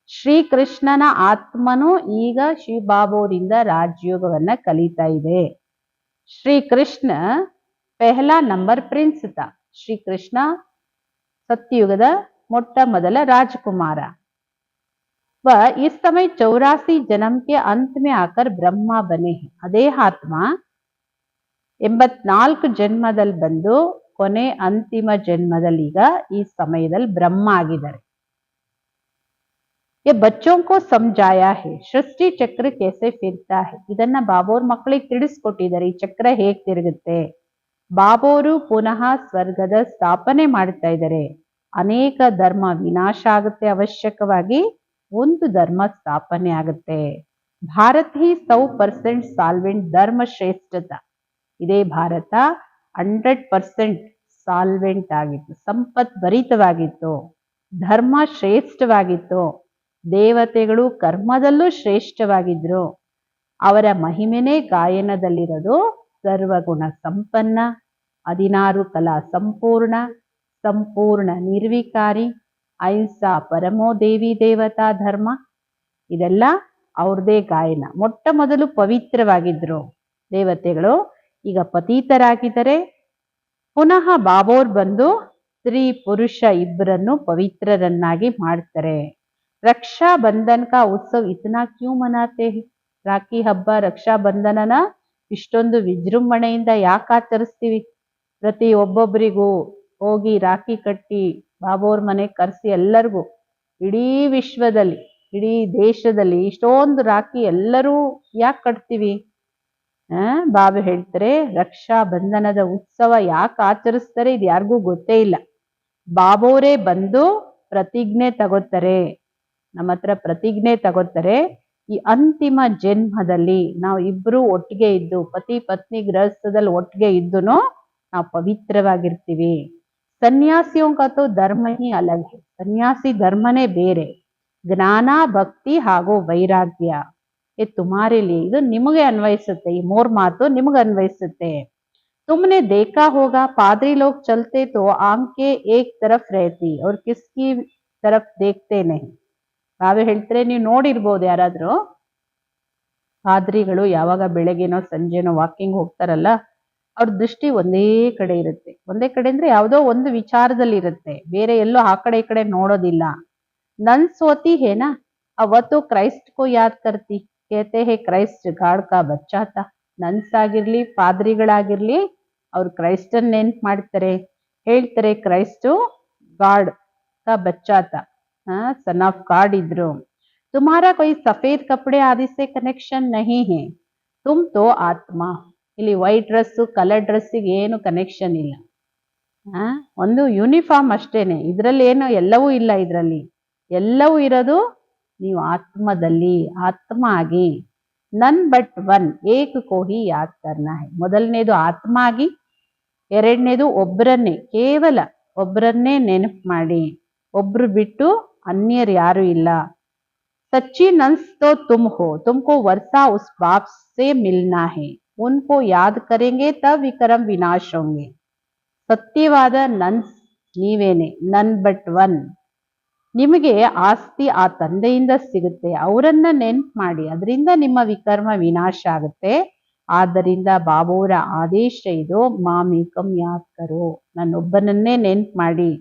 ಶ್ರೀಕೃಷ್ಣನ ಆತ್ಮನು ಈಗ ಶಿವಬಾಬೋರಿಂದ ರಾಜಯೋಗವನ್ನ ಕಲಿತಾ ಇದೆ. ಶ್ರೀಕೃಷ್ಣ ಪೆಹಲಾ ನಂಬರ್ ಪ್ರಿನ್ಸ್ ತಾ. ಶ್ರೀಕೃಷ್ಣ ಸತ್ಯಯುಗದ ಮೊಟ್ಟ ಮೊದಲ ರಾಜಕುಮಾರ. वह इस समय 84 जन्म के अंत में आकर ब्रह्मा बने हैं. ಅದೇ ಆತ್ಮ 84 ಜನ್ಮದಲ್ಲಿ ಬಂದು ಕೊನೆ ಅಂತಿಮ ಜನ್ಮದಲ್ಲಿ ಈಗ ಈ ಸಮಯದಲ್ಲಿ ಬ್ರಹ್ಮ ಆಗಿದ್ದಾರೆ. ये बच्चों को समझाया है, सृष्टि चक्र कैसे फिरता है. ಇದನ್ನ ಬಾಬೋರ್ ಮಕ್ಕಳಿಗೆ ತಿಳಿಸ್ಕೊಟ್ಟಿದ್ದಾರೆ, ಈ ಚಕ್ರ ಹೇಗ್ ತಿರುಗುತ್ತೆ. ಬಾಬೋರು ಪುನಃ ಸ್ವರ್ಗದ ಸ್ಥಾಪನೆ ಮಾಡ್ತಾ ಇದ್ದಾರೆ. ಅನೇಕ ಧರ್ಮ ವಿನಾಶ ಆಗುತ್ತೆ, ಅವಶ್ಯಕವಾಗಿ ಒಂದು ಧರ್ಮ ಸ್ಥಾಪನೆ ಆಗುತ್ತೆ. ಭಾರತ ಹಿ 100% ಸಾಲ್ವೆಂಟ್ ಧರ್ಮ ಶ್ರೇಷ್ಠತ. ಇದೇ ಭಾರತ 100% ಸಾಲ್ವೆಂಟ್ ಆಗಿತ್ತು, ಸಂಪತ್ ಭರಿತವಾಗಿತ್ತು, ಧರ್ಮ ಶ್ರೇಷ್ಠವಾಗಿತ್ತು. ದೇವತೆಗಳು ಕರ್ಮದಲ್ಲೂ ಶ್ರೇಷ್ಠವಾಗಿದ್ರು. ಅವರ ಮಹಿಮೆನೇ ಗಾಯನದಲ್ಲಿರೋದು. ಸರ್ವಗುಣ ಸಂಪನ್ನ, 16 ಕಲಾ ಸಂಪೂರ್ಣ, ಸಂಪೂರ್ಣ ನಿರ್ವಿಕಾರಿ, ಅಹಿಂಸಾ ಪರಮೋ ದೇವಿ ದೇವತಾ ಧರ್ಮ, ಇದೆಲ್ಲ ಅವ್ರದೇ ಗಾಯನ. ಮೊಟ್ಟ ಮೊದಲು ಪವಿತ್ರವಾಗಿದ್ರು ದೇವತೆಗಳು, ಈಗ ಪತೀತರಾಗಿದ್ದಾರೆ. ಪುನಃ ಬಾಬೋರ್ ಬಂದು ಸ್ತ್ರೀ ಪುರುಷ ಇಬ್ಬರನ್ನು ಪವಿತ್ರರನ್ನಾಗಿ ಮಾಡ್ತಾರೆ. ರಕ್ಷಾ ಬಂಧನ್ ಕಾ ಉತ್ಸವ ಇತನಾ ಕ್ಯೂ ಮನಾತೆ ಹೈ. ರಾಖಿ ಹಬ್ಬ, ರಕ್ಷಾ ಬಂಧನನ ಇಷ್ಟೊಂದು ವಿಜೃಂಭಣೆಯಿಂದ ಯಾಕೆ ಆಚರಿಸ್ತೀವಿ? ಪ್ರತಿ ಒಬ್ಬೊಬ್ಬರಿಗೂ ಹೋಗಿ ರಾಖಿ ಕಟ್ಟಿ ಬಾಬೋರ್ ಮನೆಗೆ ಕರೆಸಿ ಎಲ್ಲರಿಗೂ, ಇಡೀ ವಿಶ್ವದಲ್ಲಿ ಇಡೀ ದೇಶದಲ್ಲಿ ಇಷ್ಟೊಂದು ರಾಖಿ ಎಲ್ಲರೂ ಯಾಕೆ ಕಟ್ತೀವಿ? ಬಾಬಾ ಹೇಳ್ತಾರೆ, ರಕ್ಷಾ ಬಂಧನದ ಉತ್ಸವ ಯಾಕೆ ಆಚರಿಸ್ತಾರೆ ಇದು ಯಾರಿಗೂ ಗೊತ್ತೇ ಇಲ್ಲ. ಬಾಬೋರೇ ಬಂದು ಪ್ರತಿಜ್ಞೆ ತಗೋತಾರೆ, ನಮ್ಮ ಹತ್ರ ಪ್ರತಿಜ್ಞೆ ತಗೋತಾರೆ. ಈ ಅಂತಿಮ ಜನ್ಮದಲ್ಲಿ ನಾವು ಇಬ್ರು ಒಟ್ಟಿಗೆ ಇದ್ದು, ಪತಿ ಪತ್ನಿ ಗೃಹಸ್ಥದಲ್ಲಿ ಒಟ್ಟಿಗೆ ಇದ್ದು ನಾವು ಪವಿತ್ರವಾಗಿರ್ತೀವಿ. ಸನ್ಯಾಸಿಯೋं का तो ಧರ್ಮ ही अलग है. ಸನ್ಯಾಸಿ ಧರ್ಮನೇ ಬೇರೆ. ಜ್ಞಾನ, ಭಕ್ತಿ ಹಾಗೂ ವೈರಾಗ್ಯ ಇದು ತುಮಾರೆ ಲಿಯೇ. ಇದು ನಿಮಗೆ ಅನ್ವಯಿಸುತ್ತೆ. ಈ 3 ಮಾತು ನಿಮಗೆ ಅನ್ವಯಿಸುತ್ತೆ. तुमने देखा होगा पादरी लोग चलते तो आंखें एक तरफ रहती और किसकी तरफ देखते नहीं. ಬಾಬಾ ಹೇಳ್ತಾರೆ, ನೀವು ನೋಡಿರ್ಬೋದು, ಯಾರಾದ್ರೂ ಪಾದ್ರಿಗಳು ಯಾವಾಗ ಬೆಳಗ್ಗೆನೋ ಸಂಜೆನೋ ವಾಕಿಂಗ್ ಹೋಗ್ತಾರಲ್ಲ, ಅವ್ರ ದೃಷ್ಟಿ ಒಂದೇ ಕಡೆ ಇರುತ್ತೆ. ಒಂದೇ ಕಡೆ ಅಂದ್ರೆ ಯಾವುದೋ ಒಂದು ವಿಚಾರದಲ್ಲಿ ಇರುತ್ತೆ, ಬೇರೆ ಎಲ್ಲೋ ಆ ಕಡೆ ಈ ಕಡೆ ನೋಡೋದಿಲ್ಲ. ನನ್ ಸೋತಿ ಹೇನಾ ಅವತ್ತು ಕ್ರೈಸ್ಟ್ ಕೋ ಯಾದ್ ಕರ್ತಿ. ಕೇತೆ ಹೇ ಕ್ರೈಸ್ಟ್ ಗಾಡ್ ಕಾ ಬಚ್ಚಾತ. ನನ್ಸಾಗಿರ್ಲಿ ಪಾದ್ರಿಗಳಾಗಿರ್ಲಿ ಅವ್ರು ಕ್ರೈಸ್ಟನ್ ನೆನ್ಪು ಮಾಡ್ತಾರೆ. ಹೇಳ್ತಾರೆ, ಕ್ರೈಸ್ಟು ಗಾಡ್ ಕಾ ಬಚ್ಚಾತ, ಸನ್ ಆಫ್ ಗಾಡ್ ಇದ್ರು. तो तुम्हारा कोई सफेद कपड़े आदि से कनेक्शन नहीं है, तुम तो आत्मा. ಇಲ್ಲಿ ವೈಟ್ ಡ್ರೆಸ್ ಕಲರ್ ಡ್ರೆಸ್ಸಿಗೆ ಏನು ಕನೆಕ್ಷನ್ ಇಲ್ಲ. ಒಂದು ಯೂನಿಫಾರ್ಮ್ ಅಷ್ಟೇನೆ, ಇದ್ರಲ್ಲಿ ಏನು ಎಲ್ಲವೂ ಇಲ್ಲ. ಇದರಲ್ಲಿ ಎಲ್ಲವೂ ಇರೋದು ನೀವು ಆತ್ಮದಲ್ಲಿ, ಆತ್ಮ ಆಗಿ. ನನ್ ಬಟ್ ಒನ್ ಏಕ ಕೋಹಿ ಯಾದ್ ಕರ್ನಾ ಹೈ. ಮೊದಲನೇದು ಆತ್ಮ ಆಗಿ, ಎರಡನೇದು ಒಬ್ಬರನ್ನೇ, ಕೇವಲ ಒಬ್ಬರನ್ನೇ ನೆನಪು ಮಾಡಿ. ಒಬ್ರು ಬಿಟ್ಟು ಅನ್ಯರು ಯಾರು ಇಲ್ಲ. सच्ची नंस तो तुम हो, तुमको वर्षा उस बाप से मिलना है, उनको याद करेंगे तब विक्रम विनाश होंगे. ಸತ್ಯವಾದ ನನ್ಸ್ ನೀವೇನೆ, ನನ್ ಬಟ್ ಒನ್. ನಿಮಗೆ ಆಸ್ತಿ ಆ ತಂದೆಯಿಂದ ಸಿಗುತ್ತೆ, ಅವರನ್ನ ನೆನ್ಪು ಮಾಡಿ, ಅದರಿಂದ ನಿಮ್ಮ ವಿಕರ್ಮ ವಿನಾಶ ಆಗುತ್ತೆ. ಆದ್ದರಿಂದ ಬಾಬೋರ ಆದೇಶ ಇದು, ಮಾಮೇಕಂ ಯಾದ್ ಕರೋ, ನನ್ನೊಬ್ಬನನ್ನೇ ನೆನ್ಪು ಮಾಡಿ.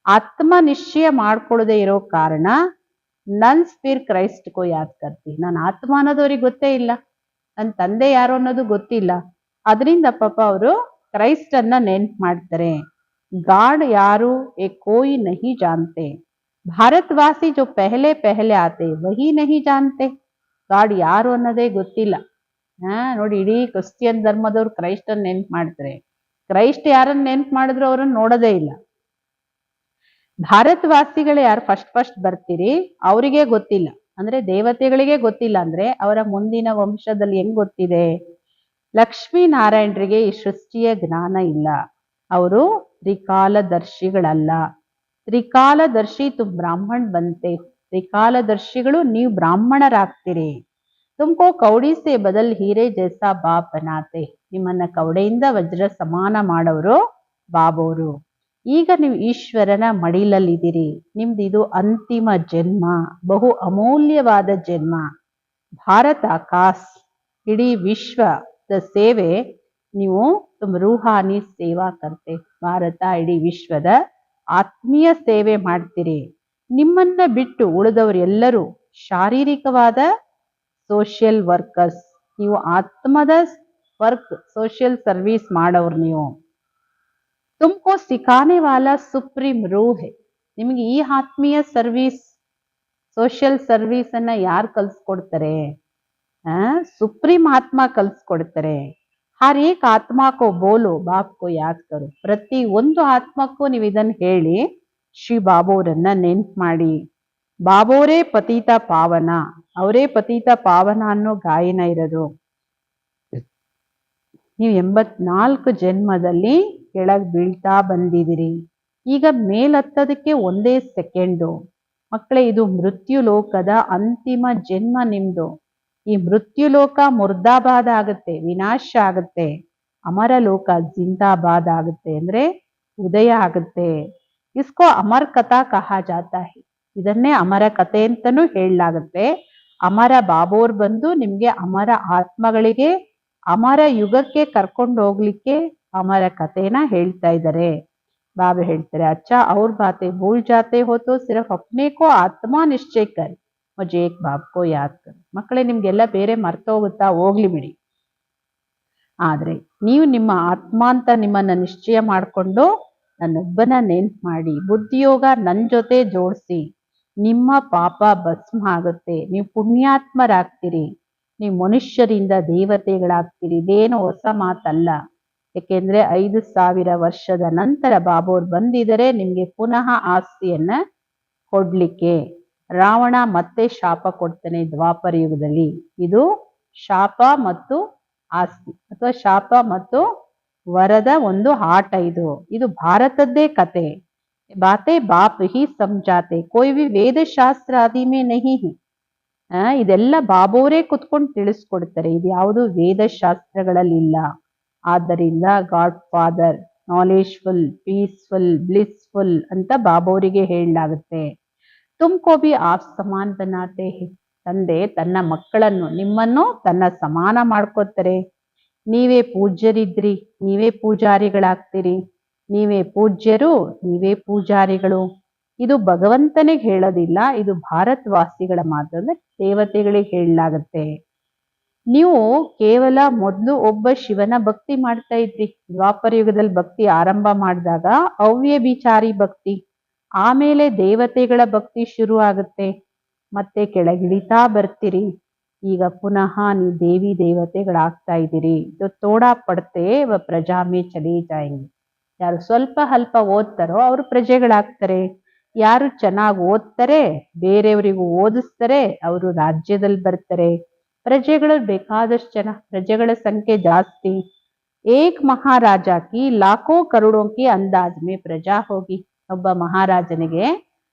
ಆತ್ಮ ನಿಶ್ಚಯ ಮಾಡ್ಕೊಳ್ಳದೆ ಇರೋ ಕಾರಣ ನನ್ಸ್ ಫಿರ್ ಕ್ರೈಸ್ಟ್ ಕೋ ಯಾದ್ ಕರ್ತಿ. ನಾನು ಆತ್ಮ ಅನ್ನೋದು ಅವ್ರಿಗೆ ಗೊತ್ತೇ ಇಲ್ಲ, ನನ್ನ ತಂದೆ ಯಾರು ಅನ್ನೋದು ಗೊತ್ತಿಲ್ಲ. ಅದರಿಂದ ಪಾಪ ಅವರು ಕ್ರೈಸ್ಟ್ ಅನ್ನ ನೆನ್ಪು ಮಾಡ್ತಾರೆ. ಗಾಡ್ ಯಾರು ಏ ಕೋಯಿ ನಹಿ ಜಾನ್ತೆ, ಭಾರತವಾಸಿ ಜೋ ಪೆಹಲೆ ಪೆಹಲೆ ಆತೆ ವಹಿ ನಹಿ ಜಾನ್ತೆ. ಗಾಡ್ ಯಾರು ಅನ್ನೋದೇ ಗೊತ್ತಿಲ್ಲ. ನೋಡಿ, ಇಡೀ ಕ್ರಿಶ್ಚಿಯನ್ ಧರ್ಮದವ್ರು ಕ್ರೈಸ್ಟ್ ಅನ್ನ ನೆನ್ಪು ಮಾಡ್ತಾರೆ. ಕ್ರೈಸ್ಟ್ ಯಾರನ್ನ ನೆನ್ಪು ಮಾಡಿದ್ರು ಅವ್ರನ್ನ ನೋಡೋದೇ ಇಲ್ಲ. ಭಾರತವಾಸಿಗಳು ಯಾರು ಫಸ್ಟ್ ಬರ್ತೀರಿ ಅವರಿಗೆ ಗೊತ್ತಿಲ್ಲ, ಅಂದ್ರೆ ದೇವತೆಗಳಿಗೆ ಗೊತ್ತಿಲ್ಲ ಅಂದ್ರೆ ಅವರ ಮುಂದಿನ ವಂಶದಲ್ಲಿ ಹೆಂಗ್ ಗೊತ್ತಿದೆ? ಲಕ್ಷ್ಮೀನಾರಾಯಣರಿಗೆ ಈ ಸೃಷ್ಟಿಯ ಜ್ಞಾನ ಇಲ್ಲ, ಅವರು ತ್ರಿಕಾಲದರ್ಶಿಗಳಲ್ಲ. ತ್ರಿಕಾಲದರ್ಶಿ ತು ಬ್ರಾಹ್ಮಣ್ ಬಂತೆ, ತ್ರಿಕಾಲದರ್ಶಿಗಳು ನೀವು ಬ್ರಾಹ್ಮಣರಾಗ್ತೀರಿ. ತುಮ್ಕೋ ಕೌಡಿ ಸೆ ಬದಲ್ ಹೀರೆ ಜೈಸಾ ಬಾಪ್ ಬನಾತೆ, ನಿಮ್ಮನ್ನ ಕೌಡೆಯಿಂದ ವಜ್ರ ಸಮಾನ ಮಾಡೋರು ಬಾಬೋರು. ಈಗ ನೀವು ಈಶ್ವರನ ಮಡಿಲಲ್ಲಿದ್ದೀರಿ. ನಿಮ್ದು ಇದು ಅಂತಿಮ ಜನ್ಮ, ಬಹು ಅಮೂಲ್ಯವಾದ ಜನ್ಮ. ಭಾರತ ಕಾಸ್, ಇಡೀ ವಿಶ್ವದ ಸೇವೆ ನೀವು ರೂಹಾನಿ ಸೇವಾ ಕರ್ತೆ. ಭಾರತ ಇಡೀ ವಿಶ್ವದ ಆತ್ಮೀಯ ಸೇವೆ ಮಾಡ್ತೀರಿ. ನಿಮ್ಮನ್ನ ಬಿಟ್ಟು ಉಳಿದವರೆಲ್ಲರೂ ಶಾರೀರಿಕವಾದ ಸೋಷಿಯಲ್ ವರ್ಕರ್ಸ್, ನೀವು ಆತ್ಮದ ವರ್ಕ್, ಸೋಷಿಯಲ್ ಸರ್ವಿಸ್ ಮಾಡೋರು ನೀವು. ತುಮ್ಕೋ ಸಿಖಾನೆ ವಾಲಾ ಸುಪ್ರೀಂ ರೂಹ್ ಹೈ. ನಿಮಗೆ ಈ ಆತ್ಮೀಯ ಸರ್ವಿಸ್, ಸೋಷಿಯಲ್ ಸರ್ವಿಸ್ ಅನ್ನ ಯಾರು ಕಲ್ಸ್ಕೊಡ್ತಾರೆ? ಸುಪ್ರೀಂ ಆತ್ಮ ಕಲ್ಸ್ಕೊಡ್ತಾರೆ. ಹರ್ ಏಕ್ ಆತ್ಮಕೋ ಬೋಲೋ ಬಾಪ್ ಕೋ ಯಾದ್ ಕರೋ, ಪ್ರತಿ ಒಂದು ಆತ್ಮಕ್ಕೂ ನೀವು ಇದನ್ನ ಹೇಳಿ ಶ್ರೀ ಬಾಬೋರನ್ನ ನೆನ್ಪು ಮಾಡಿ. ಬಾಬೋರೇ ಪತೀತ ಪಾವನ, ಅವರೇ ಪತೀತ ಪಾವನ ಅನ್ನೋ ಗಾಯನ ಇರೋದು. ನೀವು 84 ಜನ್ಮದಲ್ಲಿ ಕೆಳಗ್ ಬೀಳ್ತಾ ಬಂದಿದಿರಿ. ಈಗ ಮೇಲತ್ತದಕ್ಕೆ ಒಂದೇ ಸೆಕೆಂಡು. ಮಕ್ಕಳೇ, ಇದು ಮೃತ್ಯು ಲೋಕದ ಅಂತಿಮ ಜನ್ಮ ನಿಮ್ದು. ಈ ಮೃತ್ಯು ಲೋಕ ಮುರ್ದಾಬಾದ್ ಆಗುತ್ತೆ, ವಿನಾಶ ಆಗುತ್ತೆ. ಅಮರ ಲೋಕ ಜಿಂದಾಬಾದ್ ಆಗುತ್ತೆ, ಅಂದ್ರೆ ಉದಯ ಆಗುತ್ತೆ. ಇಸ್ಕೋ ಅಮರ್ ಕಥಾ ಕಹಾ ಜಾತಾ ಹೈ. ಇದನ್ನೇ ಅಮರ ಕಥೆ ಅಂತಾನೂ ಹೇಳಲಾಗುತ್ತೆ. ಅಮರ ಬಾಬೋರ್ ಬಂದು ನಿಮ್ಗೆ ಅಮರ ಆತ್ಮಗಳಿಗೆ ಅಮರ ಯುಗಕ್ಕೆ ಕರ್ಕೊಂಡು ಹೋಗ್ಲಿಕ್ಕೆ ಅಮರ ಕಥೆನ ಹೇಳ್ತಾ ಇದ್ದಾರೆ. ಬಾಬಾ ಹೇಳ್ತಾರೆ, ಅಚ್ಚಾ ಅವ್ರ ಬಾತೆ ಭೂಲ್ ಜಾತೆ ಹೋತೋ ಸಿರ್ಫ್ ಅಪ್ನೆ ಕೋ ಆತ್ಮ ನಿಶ್ಚಯ ಕರ್, ಮುಜೆ ಏಕ್ ಬಾಪ್ ಕೋ ಯಾದ್ ಕರ್. ಮಕ್ಕಳೇ, ನಿಮ್ಗೆಲ್ಲ ಬೇರೆ ಮರ್ತೋಗುತ್ತಾ? ಹೋಗ್ಲಿ ಬಿಡಿ. ಆದ್ರೆ ನೀವು ನಿಮ್ಮ ಆತ್ಮ ಅಂತ ನಿಮ್ಮನ್ನ ನಿಶ್ಚಯ ಮಾಡ್ಕೊಂಡು ನನ್ನೊಬ್ಬನ ನೆನ್ಪು ಮಾಡಿ, ಬುದ್ಧಿಯೋಗ ನನ್ ಜೊತೆ ಜೋಡಿಸಿ, ನಿಮ್ಮ ಪಾಪ ಭಸ್ಮ ಆಗುತ್ತೆ. ನೀವು ಪುಣ್ಯಾತ್ಮರಾಗ್ತೀರಿ, ನೀವು ಮನುಷ್ಯರಿಂದ ದೇವತೆಗಳಾಗ್ತೀರಿ. ಇದೇನು ಹೊಸ ಮಾತಲ್ಲ. ಯಾಕೆಂದ್ರೆ 5000 ವರ್ಷದ ನಂತರ ಬಾಬೋರ್ ಬಂದಿದರೆ ನಿಮ್ಗೆ ಪುನಃ ಆಸ್ತಿಯನ್ನ ಕೊಡ್ಲಿಕ್ಕೆ. ರಾವಣ ಮತ್ತೆ ಶಾಪ ಕೊಡ್ತಾನೆ ದ್ವಾಪರ ಯುಗದಲ್ಲಿ. ಇದು ಶಾಪ ಮತ್ತು ಆಸ್ತಿ, ಅಥವಾ ಶಾಪ ಮತ್ತು ವರದ ಒಂದು ಆಟ. ಇದು ಭಾರತದ್ದೇ ಕತೆ. ಬಾತೆ ಬಾಪ್ ಹಿ ಸಮಜಾತೆ, ಕೋಯಿ ಭಿ ವೇದ ಶಾಸ್ತ್ರ ಆದಿ ಮೇ ನಹಿ ಹೈ. ಇದೆಲ್ಲ ಬಾಬೋರೇ ಕುತ್ಕೊಂಡು ತಿಳಿಸ್ಕೊಡ್ತಾರೆ, ಇದು ಯಾವುದು ವೇದಶಾಸ್ತ್ರಗಳಲ್ಲಿ ಇಲ್ಲ. ಆದ್ದರಿಂದ god father, knowledgeful, peaceful, blissful ಅಂತ ಬಾಬೋರಿಗೆ ಹೇಳಲಾಗುತ್ತೆ. ತುಮ್ಕೋ ಭಿ ಆಪ್ ಸಮಾನ್ ಬನಾತೆ ಹೈ. ತಂದೆ ತನ್ನ ಮಕ್ಕಳನ್ನು, ನಿಮ್ಮನ್ನು ತನ್ನ ಸಮಾನ ಮಾಡ್ಕೋತಾರೆ. ನೀವೇ ಪೂಜ್ಯರಿದ್ರಿ, ನೀವೇ ಪೂಜಾರಿಗಳಾಗ್ತೀರಿ. ನೀವೇ ಪೂಜ್ಯರು, ನೀವೇ ಪೂಜಾರಿಗಳು. ಇದು ಭಗವಂತನಿಗೆ ಹೇಳೋದಿಲ್ಲ, ಇದು ಭಾರತವಾಸಿಗಳ ಮಾತು, ಅಂದ್ರೆ ದೇವತೆಗಳಿಗೆ ಹೇಳಲಾಗುತ್ತೆ. ನೀವು ಕೇವಲ ಮೊದಲು ಒಬ್ಬ ಶಿವನ ಭಕ್ತಿ ಮಾಡ್ತಾ ಇದ್ರಿ. ದ್ವಾಪರ ಯುಗದಲ್ಲಿ ಭಕ್ತಿ ಆರಂಭ ಮಾಡಿದಾಗ ಅವ್ಯಭಿಚಾರಿ ಭಕ್ತಿ, ಆಮೇಲೆ ದೇವತೆಗಳ ಭಕ್ತಿ ಶುರು ಆಗುತ್ತೆ. ಮತ್ತೆ ಕೆಳಗಿಳಿತಾ ಬರ್ತೀರಿ. ಈಗ ಪುನಃ ನೀವು ದೇವಿ ದೇವತೆಗಳಾಗ್ತಾ ಇದ್ದೀರಿ. ತೋಡಾ ಪಡ್ತೆ ಪ್ರಜಾ ಮೇ ಚಲಿ ಜಾಯೆಂಗೆ. ಯಾರು ಸ್ವಲ್ಪ ಅಲ್ಪ ಓದ್ತಾರೋ ಅವರು ಪ್ರಜೆಗಳಾಗ್ತಾರೆ. ಯಾರು ಚೆನ್ನಾಗಿ ಓದ್ತಾರೆ, ಬೇರೆಯವರಿಗೂ ಓದಿಸ್ತಾರೆ, ಅವರು ರಾಜ್ಯದಲ್ಲಿ ಬರ್ತಾರೆ. ಪ್ರಜೆಗಳು ಬೇಕಾದಷ್ಟು ಜನ, ಪ್ರಜೆಗಳ ಸಂಖ್ಯೆ ಜಾಸ್ತಿ. ಏಕ್ ಮಹಾರಾಜ ಕಿ ಲಾಖೋ ಕರೋಡೋಂಕಿ ಅಂದಾಜ್ ಮೇ ಪ್ರಜಾ ಹೋಗಿ. ಒಬ್ಬ ಮಹಾರಾಜನಿಗೆ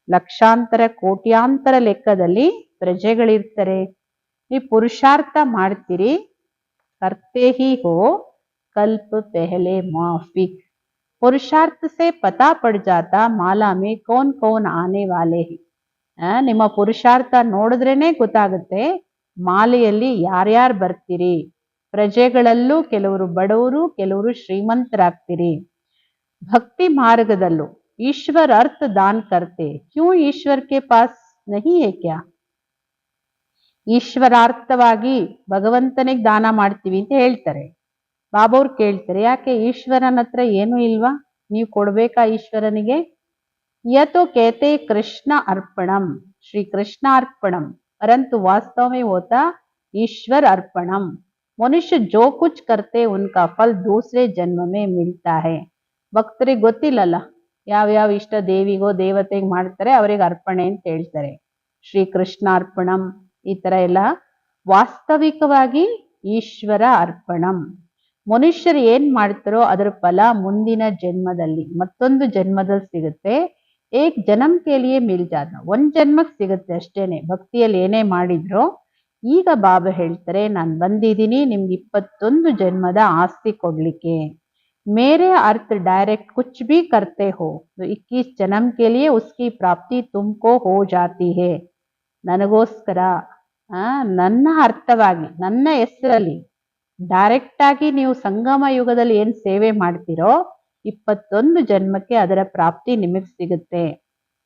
ಲಕ್ಷಾಂತರ ಕೋಟ್ಯಾಂತರ ಲೆಕ್ಕದಲ್ಲಿ ಪ್ರಜೆಗಳಿರ್ತಾರೆ. ನೀವು ಪುರುಷಾರ್ಥ ಮಾಡ್ತೀರಿ, ಕರ್ತೆ ಹಿ ಹೋ ಕಲ್ಪ ಪೆಹಲೆ ಮಾಫಿಕ್. पुरुषार्थ से पता पड़ जाता माला में कौन कौन आने वाले हैं. ನಿಮ್ಮ ಪುರುಷಾರ್ಥ ನೋಡಿದ್ರೇನೆ ಗೊತ್ತಾಗುತ್ತೆ ಮಾಲೆಯಲ್ಲಿ ಯಾರ್ಯಾರು ಬರ್ತೀರಿ. ಪ್ರಜೆಗಳಲ್ಲೂ ಕೆಲವರು ಬಡವರು, ಕೆಲವರು ಶ್ರೀಮಂತರಾಗ್ತೀರಿ. ಭಕ್ತಿ ಮಾರ್ಗದಲ್ಲೂ ಈಶ್ವರ ಅರ್ಥ ದಾನ್ ಕರ್ತೆ ಕ್ಯೂ ಈಶ್ವರ್ ಕೆ ಪಾಸ್ ನಹಿ ಹೇ ಕ್ಯಾ. ಈಶ್ವರಾರ್ಥವಾಗಿ ಭಗವಂತನಿಗೆ ದಾನ ಮಾಡ್ತೀವಿ ಅಂತ ಹೇಳ್ತಾರೆ. ಬಾಬವ್ರು ಕೇಳ್ತಾರೆ, ಯಾಕೆ ಈಶ್ವರನ ಹತ್ರ ಏನೂ ಇಲ್ವಾ, ನೀವು ಕೊಡ್ಬೇಕಾ ಈಶ್ವರನಿಗೆ? ಯತೋ ಕೇತೆ ಕೃಷ್ಣ ಅರ್ಪಣಂ, ಶ್ರೀ ಕೃಷ್ಣ ಅರ್ಪಣಂ, ಪರಂತು ವಾಸ್ತವ में होता ईश्वर अर्पणम. ಮನುಷ್ಯ जो कुछ करते उनका फल दूसरे जन्म में मिलता है. ಭಕ್ತರಿಗೆ ಗೊತ್ತಿಲ್ಲಲ್ಲ ಯಾವ್ಯಾವ ಇಷ್ಟ ದೇವಿಗೋ ದೇವತೆಗೆ ಮಾಡ್ತಾರೆ, ಅವರಿಗೆ ಅರ್ಪಣೆ ಅಂತ ಹೇಳ್ತಾರೆ. ಶ್ರೀ ಕೃಷ್ಣ ಅರ್ಪಣಂ ಈ ತರ ಎಲ್ಲ ವಾಸ್ತವಿಕವಾಗಿ ಈಶ್ವರ ಅರ್ಪಣಂ. ಮನುಷ್ಯರು ಏನ್ ಮಾಡ್ತಾರೋ ಅದರ ಫಲ ಮುಂದಿನ ಜನ್ಮದಲ್ಲಿ, ಮತ್ತೊಂದು ಜನ್ಮದಲ್ಲಿ ಸಿಗುತ್ತೆ. ಏಕ್ ಜನ್ಮ ಕೇಳಿಯೇ ಮಿಲ್ ಜಾತ, ಒಂದ್ ಜನ್ಮಕ್ಕೆ ಸಿಗುತ್ತೆ ಅಷ್ಟೇನೆ. ಭಕ್ತಿಯಲ್ಲಿ ಏನೇ ಮಾಡಿದ್ರು, ಈಗ ಬಾಬಾ ಹೇಳ್ತಾರೆ, ನಾನು ಬಂದಿದ್ದೀನಿ ನಿಮ್ಗೆ 21 ಜನ್ಮದ ಆಸ್ತಿ ಕೊಡ್ಲಿಕ್ಕೆ. ಮೇರೆ ಅರ್ಥ ಡೈರೆಕ್ಟ್ ಕುಚ್ ಭಿ ಕರ್ತೆ ಹೋ 21 ಜನ್ಮ ಕೇಳಿಯೇ ಉಸ್ಕಿ ಪ್ರಾಪ್ತಿ ತುಮ್ಕೋ ಹೋ ಜಾತಿ ಹೇ. ನನಗೋಸ್ಕರ ನನ್ನ ಅರ್ಥವಾಗಿ ನನ್ನ ಹೆಸರಲ್ಲಿ ಡೈರೆಕ್ಟ್ ಆಗಿ ನೀವು ಸಂಗಮ ಯುಗದಲ್ಲಿ ಏನ್ ಸೇವೆ ಮಾಡ್ತೀರೋ 21 ಜನ್ಮಕ್ಕೆ ಅದರ ಪ್ರಾಪ್ತಿ ನಿಮಗೆ ಸಿಗುತ್ತೆ.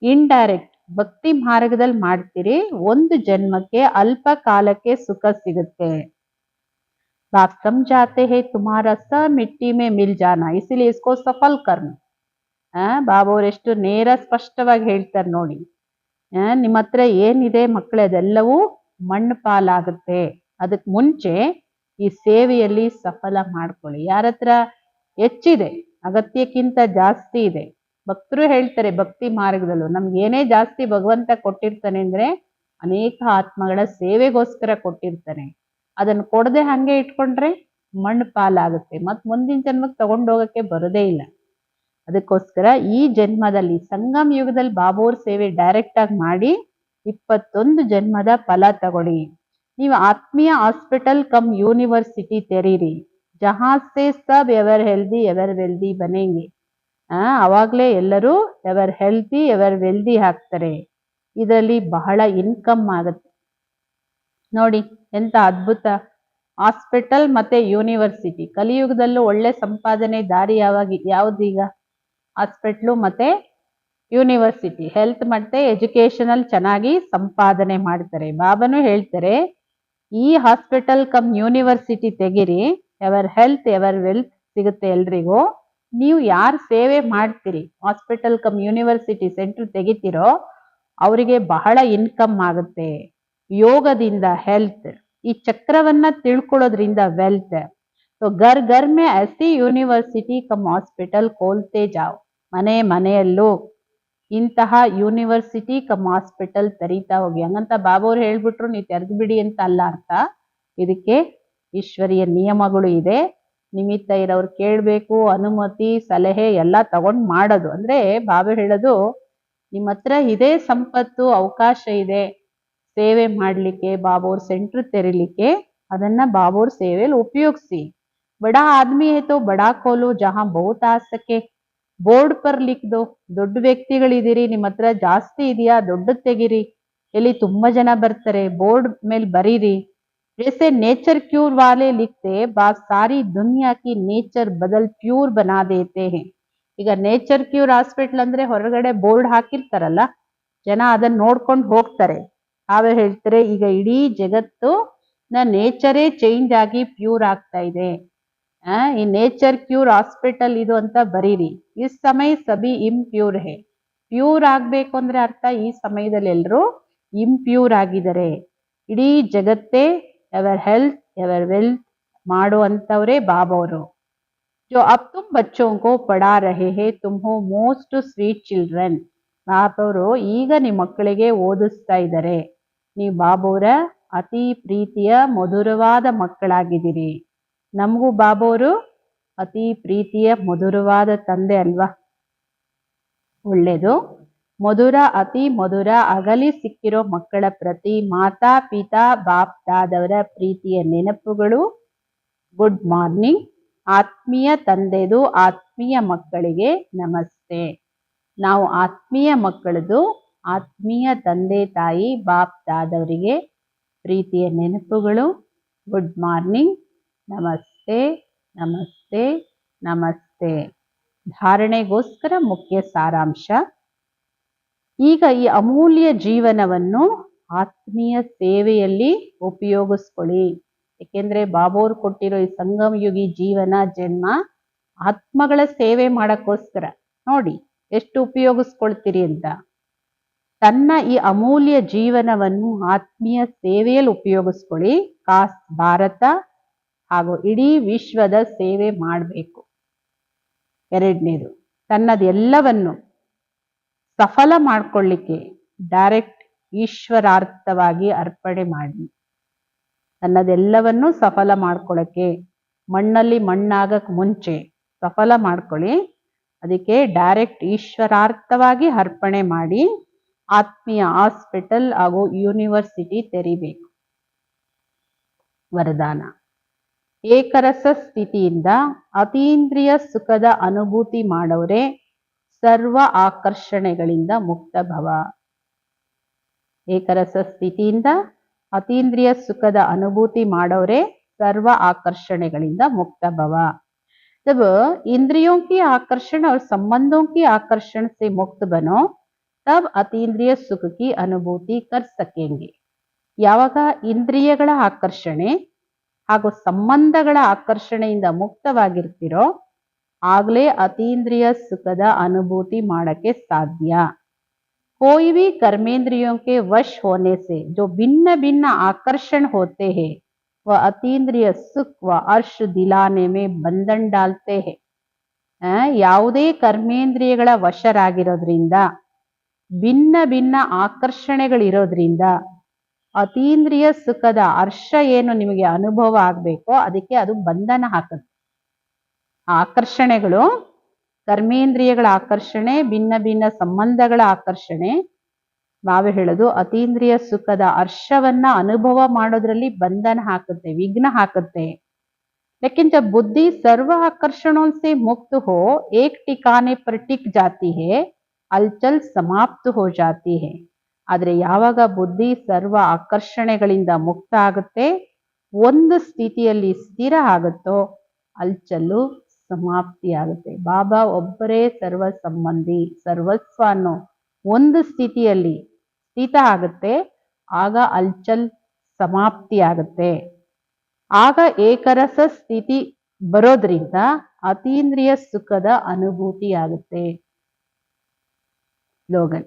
ಇಂಡೈರೆಕ್ಟ್ ಭಕ್ತಿ ಮಾರ್ಗದಲ್ಲಿ ಮಾಡ್ತೀರಿ, ಒಂದು ಜನ್ಮಕ್ಕೆ ಅಲ್ಪ ಕಾಲಕ್ಕೆ ಸುಖ ಸಿಗುತ್ತೆ. बाप समझाते हैं तुम्हारा सब मिट्टी में मिल जाना इसलिए इसको सफल करना. ಬಾಬಾ ಅವ್ರು ಎಷ್ಟು ನೇರ ಸ್ಪಷ್ಟವಾಗಿ ಹೇಳ್ತಾರೆ ನೋಡಿ. ನಿಮ್ಮ ಹತ್ರ ಏನಿದೆ ಮಕ್ಕಳೇ ಅದೆಲ್ಲವೂ ಮಣ್ಣು ಪಾಲಾಗುತ್ತೆ. ಅದಕ್ಕೆ ಮುಂಚೆ ಈ ಸೇವೆಯಲ್ಲಿ ಸಫಲ ಮಾಡ್ಕೊಳ್ಳಿ. ಯಾರ ಹತ್ರ ಹೆಚ್ಚಿದೆ, ಅಗತ್ಯಕ್ಕಿಂತ ಜಾಸ್ತಿ ಇದೆ. ಭಕ್ತರು ಹೇಳ್ತಾರೆ ಭಕ್ತಿ ಮಾರ್ಗದಲ್ಲೂ ನಮ್ಗೆ ಏನೇ ಜಾಸ್ತಿ ಭಗವಂತ ಕೊಟ್ಟಿರ್ತಾನೆ ಅಂದ್ರೆ ಅನೇಕ ಆತ್ಮಗಳ ಸೇವೆಗೋಸ್ಕರ ಕೊಟ್ಟಿರ್ತಾನೆ. ಅದನ್ನು ಕೊಡದೆ ಹಂಗೆ ಇಟ್ಕೊಂಡ್ರೆ ಮಣ್ಣು ಪಾಲಾಗುತ್ತೆ, ಮತ್ ಮುಂದಿನ ಜನ್ಮಕ್ಕೆ ತಗೊಂಡೋಗಕ್ಕೆ ಬರೋದೇ ಇಲ್ಲ. ಅದಕ್ಕೋಸ್ಕರ ಈ ಜನ್ಮದಲ್ಲಿ ಸಂಗಮ್ ಯುಗದಲ್ಲಿ ಬಾಬೋರ್ ಸೇವೆ ಡೈರೆಕ್ಟ್ ಆಗಿ ಮಾಡಿ 21 ಜನ್ಮದ ಫಲ ತಗೊಳ್ಳಿ. ನೀವು ಆತ್ಮೀಯ ಹಾಸ್ಪಿಟಲ್ ಕಮ್ ಯೂನಿವರ್ಸಿಟಿ ತೆರೀರಿ, ಜಹಾಸೆ ಸಬ್ ಎವರ್ ವೆಲ್ದಿ ಬನೆಂಗೆ. ಅವಾಗ್ಲೇ ಎಲ್ಲರೂ ಎವರ್ ಹೆಲ್ದಿ ಎವರ್ ವೆಲ್ದಿ ಹಾಕ್ತಾರೆ. ಇದರಲ್ಲಿ ಬಹಳ ಇನ್ಕಮ್ ಆಗುತ್ತೆ ನೋಡಿ. ಎಂತ ಅದ್ಭುತ ಹಾಸ್ಪಿಟಲ್ ಮತ್ತೆ ಯೂನಿವರ್ಸಿಟಿ. ಕಲಿಯುಗದಲ್ಲೂ ಒಳ್ಳೆ ಸಂಪಾದನೆ ದಾರಿ ಯಾವ್ದೀಗ? ಹಾಸ್ಪಿಟ್ಲು ಮತ್ತೆ ಯೂನಿವರ್ಸಿಟಿ. ಹೆಲ್ತ್ ಮತ್ತೆ ಎಜುಕೇಶನಲ್ ಚೆನ್ನಾಗಿ ಸಂಪಾದನೆ ಮಾಡ್ತಾರೆ. ಬಾಬಾನು ಹೇಳ್ತಾರೆ ಈ ಹಾಸ್ಪಿಟಲ್ ಕಮ್ ಯೂನಿವರ್ಸಿಟಿ ತೆಗಿರಿ, ಎವರ್ ಹೆಲ್ತ್ ಎವರ್ ವೆಲ್ತ್ ಸಿಗುತ್ತೆ ಎಲ್ರಿಗೂ. ನೀವು ಯಾರು ಸೇವೆ ಮಾಡ್ತೀರಿ, ಹಾಸ್ಪಿಟಲ್ ಕಮ್ ಯೂನಿವರ್ಸಿಟಿ ಸೆಂಟರ್ ತೆಗಿತೀರೋ ಅವರಿಗೆ ಬಹಳ ಇನ್ಕಮ್ ಆಗುತ್ತೆ. ಯೋಗದಿಂದ ಹೆಲ್ತ್, ಈ ಚಕ್ರವನ್ನ ತಿಳ್ಕೊಳ್ಳೋದ್ರಿಂದ ವೆಲ್ತ್. तो घर घर में ऐसी ಯೂನಿವರ್ಸಿಟಿ ಕಮ್ ಹಾಸ್ಪಿಟಲ್ ಕೋಲ್ತೆ ಜಾವ್. ಮನೆಯಲ್ಲೂ ಇಂತಹ ಯೂನಿವರ್ಸಿಟಿ ಕಮ್ ಹಾಸ್ಪಿಟಲ್ ತೆರೀತಾ ಹೋಗಿ. ಹಂಗಂತ ಬಾಬಾ ಅವ್ರು ಹೇಳ್ಬಿಟ್ರು ನೀವು ತೆರೆದು ಬಿಡಿ ಅಂತ ಅಲ್ಲ ಅರ್ಥ. ಇದಕ್ಕೆ ಈಶ್ವರಿಯ ನಿಯಮಗಳು ಇದೆ. ನಿಮಿತ್ತ ಇರೋರು ಕೇಳಬೇಕು, ಅನುಮತಿ ಸಲಹೆ ಎಲ್ಲ ತಗೊಂಡು ಮಾಡೋದು. ಅಂದ್ರೆ ಬಾಬಾ ಹೇಳೋದು ನಿಮ್ಮ ಹತ್ರ ಇದೇ ಸಂಪತ್ತು, ಅವಕಾಶ ಇದೆ ಸೇವೆ ಮಾಡ್ಲಿಕ್ಕೆ, ಬಾಬೋರ್ ಸೆಂಟರ್ ತೆರಿಲಿಕ್ಕೆ, ಅದನ್ನ ಬಾಬೋರ್ ಸೇವೆಯಲ್ಲಿ ಉಪಯೋಗಿಸಿ. ಬಡಾ ಆದ್ಮಿ ಹೇ ತೋ ಬಡಾ ಖೋಲು ಜಹಾ ಬಹುತ್ ಆ ಸಕೆ. ಬೋರ್ಡ್ ಪರ್ ಲಿಖ್ ದೋ. ದೊಡ್ಡ ವ್ಯಕ್ತಿಗಳಿದ್ದೀರಿ, ನಿಮ್ಮ ಹತ್ರ ಜಾಸ್ತಿ ಇದೆಯಾ ದೊಡ್ಡದ್ ತೆಗಿರಿ, ಎಲ್ಲಿ ತುಂಬಾ ಜನ ಬರ್ತಾರೆ, ಬೋರ್ಡ್ ಮೇಲೆ ಬರೀರಿ. जैसे नेचर क्यूर वाले लिखते बात सारी दुनिया की नेचर बदल प्यूर बना देते हैं. ಈಗ ನೇಚರ್ ಕ್ಯೂರ್ ಹಾಸ್ಪಿಟಲ್ ಅಂದ್ರೆ ಹೊರಗಡೆ ಬೋರ್ಡ್ ಹಾಕಿರ್ತಾರಲ್ಲ, ಜನ ಅದನ್ನ ನೋಡ್ಕೊಂಡು ಹೋಗ್ತಾರೆ. ಆವೇ ಹೇಳ್ತಾರೆ ಈಗ ಇಡೀ ಜಗತ್ತು ನೇಚರೇ ಚೇಂಜ್ ಆಗಿ ಪ್ಯೂರ್ ಆಗ್ತಾ ಇದೆ. ಈ ನೇಚರ್ ಕ್ಯೂರ್ ಹಾಸ್ಪಿಟಲ್ ಇದು ಅಂತ ಬರೀರಿ. ಈ ಸಮಯ ಸಭಿ ಇಂಪ್ಯೂರ್ ಹೇ. ಪ್ಯೂರ್ ಆಗ್ಬೇಕು ಅಂದ್ರೆ ಅರ್ಥ ಈ ಸಮಯದಲ್ಲಿ ಎಲ್ರು ಇಂಪ್ಯೂರ್ ಆಗಿದ್ದಾರೆ. ಇಡೀ ಜಗತ್ತೇ ಎವರ್ ಹೆಲ್ತ್ ಎವರ್ ವೆಲ್ತ್ ಮಾಡುವಂಥವರೇ ಬಾಬವರು. जो अब तुम बच्चों को पढ़ा रहे हैं तुम हो मोस्ट ಸ್ವೀಟ್ ಚಿಲ್ಡ್ರನ್. ಬಾಬವರು ಈಗ ನಿಮ್ಮ ಮಕ್ಕಳಿಗೆ ಓದಿಸ್ತಾ ಇದ್ದಾರೆ. ನೀವು ಬಾಬವರ ಅತಿ ಪ್ರೀತಿಯ ಮಧುರವಾದ ಮಕ್ಕಳಾಗಿದ್ದೀರಿ. ನಮಗೂ ಬಾಬವರು ಅತಿ ಪ್ರೀತಿಯ ಮಧುರವಾದ ತಂದೆ ಅಲ್ವಾ. ಒಳ್ಳೆಯದು. ಮಧುರ ಅತಿ ಮಧುರ ಅಗಲಿ ಸಿಕ್ಕಿರೋ ಮಕ್ಕಳ ಪ್ರತಿ ಮಾತಾ ಪಿತಾ ಬಾಪ್ ದಾದವರ ಪ್ರೀತಿಯ ನೆನಪುಗಳು. Good morning. ಆತ್ಮೀಯ ತಂದೆದು ಆತ್ಮೀಯ ಮಕ್ಕಳಿಗೆ ನಮಸ್ತೆ. ನಾವು ಆತ್ಮೀಯ ಮಕ್ಕಳದು ಆತ್ಮೀಯ ತಂದೆ ತಾಯಿ ಬಾಪ್ ದಾದವರಿಗೆ ಪ್ರೀತಿಯ ನೆನಪುಗಳು. Good morning. ನಮಸ್ತೆ ನಮಸ್ತೆ ನಮಸ್ತೆ. ಧಾರಣೆಗೋಸ್ಕರ ಮುಖ್ಯ ಸಾರಾಂಶ. ಈಗ ಈ ಅಮೂಲ್ಯ ಜೀವನವನ್ನು ಆತ್ಮೀಯ ಸೇವೆಯಲ್ಲಿ ಉಪಯೋಗಿಸ್ಕೊಳ್ಳಿ. ಏಕೆಂದ್ರೆ ಬಾಬೋರು ಕೊಟ್ಟಿರೋ ಈ ಸಂಗಮಯುಗಿ ಜೀವನ ಜನ್ಮ ಆತ್ಮಗಳ ಸೇವೆ ಮಾಡಕ್ಕೋಸ್ಕರ. ನೋಡಿ ಎಷ್ಟು ಉಪಯೋಗಿಸ್ಕೊಳ್ತೀರಿ ಅಂತ. ತನ್ನ ಈ ಅಮೂಲ್ಯ ಜೀವನವನ್ನು ಆತ್ಮೀಯ ಸೇವೆಯಲ್ಲಿ ಉಪಯೋಗಿಸ್ಕೊಳ್ಳಿ. ಕಾಸ್ ಭಾರತ ಹಾಗೂ ಇಡೀ ವಿಶ್ವದ ಸೇವೆ ಮಾಡಬೇಕು. ಎರಡನೇದು, ತನ್ನದೆಲ್ಲವನ್ನು ಸಫಲ ಮಾಡ್ಕೊಳ್ಳಿಕ್ಕೆ ಡೈರೆಕ್ಟ್ ಈಶ್ವರಾರ್ಥವಾಗಿ ಅರ್ಪಣೆ ಮಾಡಿ. ತನ್ನದೆಲ್ಲವನ್ನು ಸಫಲ ಮಾಡ್ಕೊಳ್ಳಕ್ಕೆ, ಮಣ್ಣಲ್ಲಿ ಮಣ್ಣಾಗಕ್ ಮುಂಚೆ ಸಫಲ ಮಾಡ್ಕೊಳ್ಳಿ. ಅದಕ್ಕೆ ಡೈರೆಕ್ಟ್ ಈಶ್ವರಾರ್ಥವಾಗಿ ಅರ್ಪಣೆ ಮಾಡಿ ಆತ್ಮೀಯ ಹಾಸ್ಪಿಟಲ್ ಹಾಗೂ ಯೂನಿವರ್ಸಿಟಿ ತೆರಿಬೇಕು. ವರದಾನ. ಏಕರಸ ಸ್ಥಿತಿಯಿಂದ ಅತೀಂದ್ರಿಯ ಸುಖದ ಅನುಭೂತಿ ಮಾಡೋರೆ ಸರ್ವ ಆಕರ್ಷಣೆಗಳಿಂದ ಮುಕ್ತ ಭವ. ಏಕರಸ ಸ್ಥಿತಿಯಿಂದ ಅತೀಂದ್ರಿಯ ಸುಖದ ಅನುಭೂತಿ ಮಾಡೋರೆ सर्व आकर्षणेಗಳಿಂದ मुक्त भव. जब इंद्रियों की आकर्षण और संबंधों की आकर्षण से मुक्त बनो तब अतीन्द्रिय सुख की अनुभूति कर सकेंगे. ಯಾವಾಗ ಇಂದ್ರಿಯಗಳ ಆಕರ್ಷಣೆ ಹಾಗೂ ಸಂಬಂಧಗಳ ಆಕರ್ಷಣೆಯಿಂದ ಮುಕ್ತವಾಗಿರ್ತಿರೋ ಆಗಲೇ ಅತೀಂದ್ರಿಯ ಸುಖದ ಅನುಭೂತಿ ಮಾಡಕ್ಕೆ ಸಾಧ್ಯ. कोई भी कर्मेंद्रियों के वश होने से जो भिन्न भिन्न आकर्षण होते हैं वह अतीन्द्रिय सुख व हर्ष दिलाने में बंधन डालते हैं. ಯಾವುದೇ ಕರ್ಮೇಂದ್ರಿಯಗಳ ವಶರಾಗಿರೋದ್ರಿಂದ ಭಿನ್ನ ಭಿನ್ನ ಆಕರ್ಷಣೆಗಳಿರೋದ್ರಿಂದ ಅತೀಂದ್ರಿಯ ಸುಖದ ಹರ್ಷ ಏನು ನಿಮಗೆ ಅನುಭವ ಆಗಬೇಕೋ ಅದಕ್ಕೆ ಅದು ಬಂಧನ ಹಾಕುತ್ತೆ. ಆಕರ್ಷಣೆಗಳು, ಕರ್ಮೇಂದ್ರಿಯಗಳ ಆಕರ್ಷಣೆ, ಭಿನ್ನ ಭಿನ್ನ ಸಂಬಂಧಗಳ ಆಕರ್ಷಣೆ, ನಾವೇ ಹೇಳೋದು ಅತೀಂದ್ರಿಯ ಸುಖದ ಹರ್ಷವನ್ನ ಅನುಭವ ಮಾಡೋದ್ರಲ್ಲಿ ಬಂಧನ ಹಾಕುತ್ತೆ, ವಿಘ್ನ ಹಾಕುತ್ತೆ. लेकिन जब बुद्धि सर्व आकर्षणों से मुक्त हो एक ठिकाने पर टिक जाती है हलचल समाप्त हो जाती है. ಆದರೆ ಯಾವಾಗ ಬುದ್ಧಿ ಸರ್ವ ಆಕರ್ಷಣೆಗಳಿಂದ ಮುಕ್ತ ಆಗುತ್ತೆ, ಒಂದು ಸ್ಥಿತಿಯಲ್ಲಿ ಸ್ಥಿರ ಆಗುತ್ತೋ ಹಲ್ಚಲ್ಲು ಸಮಾಪ್ತಿ ಆಗುತ್ತೆ. ಬಾಬಾ ಒಬ್ಬರೇ ಸರ್ವ ಸಂಬಂಧಿ, ಸರ್ವಸ್ವ ಅನ್ನೋ ಒಂದು ಸ್ಥಿತಿಯಲ್ಲಿ ಸ್ಥಿತ ಆಗುತ್ತೆ, ಆಗ ಹಲ್ಚಲ್ ಸಮಾಪ್ತಿ ಆಗುತ್ತೆ. ಆಗ ಏಕರಸ ಸ್ಥಿತಿ ಬರೋದ್ರಿಂದ ಅತೀಂದ್ರಿಯ ಸುಖದ ಅನುಭೂತಿ ಆಗುತ್ತೆ. ಸ್ಲೋಗನ್.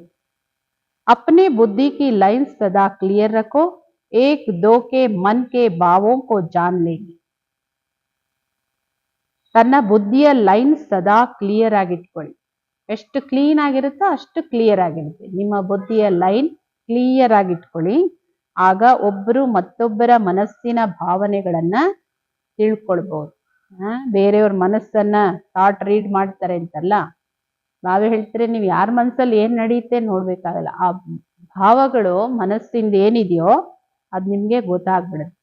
अपने बुद्धि की लाइन सदा क्लियर रखो, एक दो के मन के भावों को जान लेंगे. ತನ್ನ ಬುದ್ಧಿಯ ಲೈನ್ ಸದಾ ಕ್ಲಿಯರ್ ಆಗಿಟ್ಕೊಳ್ಳಿ. ಎಷ್ಟು ಕ್ಲೀನ್ ಆಗಿರುತ್ತೋ ಅಷ್ಟು ಕ್ಲಿಯರ್ ಆಗಿರುತ್ತೆ. ನಿಮ್ಮ ಬುದ್ಧಿಯ ಲೈನ್ ಕ್ಲಿಯರ್ ಆಗಿಟ್ಕೊಳ್ಳಿ. ಆಗ ಒಬ್ಬರು ಮತ್ತೊಬ್ಬರ ಮನಸ್ಸಿನ ಭಾವನೆಗಳನ್ನ ತಿಳ್ಕೊಳ್ಬಹುದು. ಬೇರೆಯವ್ರ ಮನಸ್ಸನ್ನ ಥಾಟ್ ರೀಡ್ ಮಾಡ್ತಾರೆ ಅಂತಲ್ಲ, ನಾವೇ ಹೇಳ್ತಾರೆ ನೀವು ಯಾರ ಮನಸ್ಸಲ್ಲಿ ಏನ್ ನಡೆಯುತ್ತೆ ನೋಡ್ಬೇಕಾಗಲ್ಲ. ಆ ಭಾವಗಳು ಮನಸ್ಸಿಂದ ಏನಿದೆಯೋ ಅದ್ ನಿಮ್ಗೆ ಗೊತ್ತಾಗ್ಬಿಡುತ್ತೆ.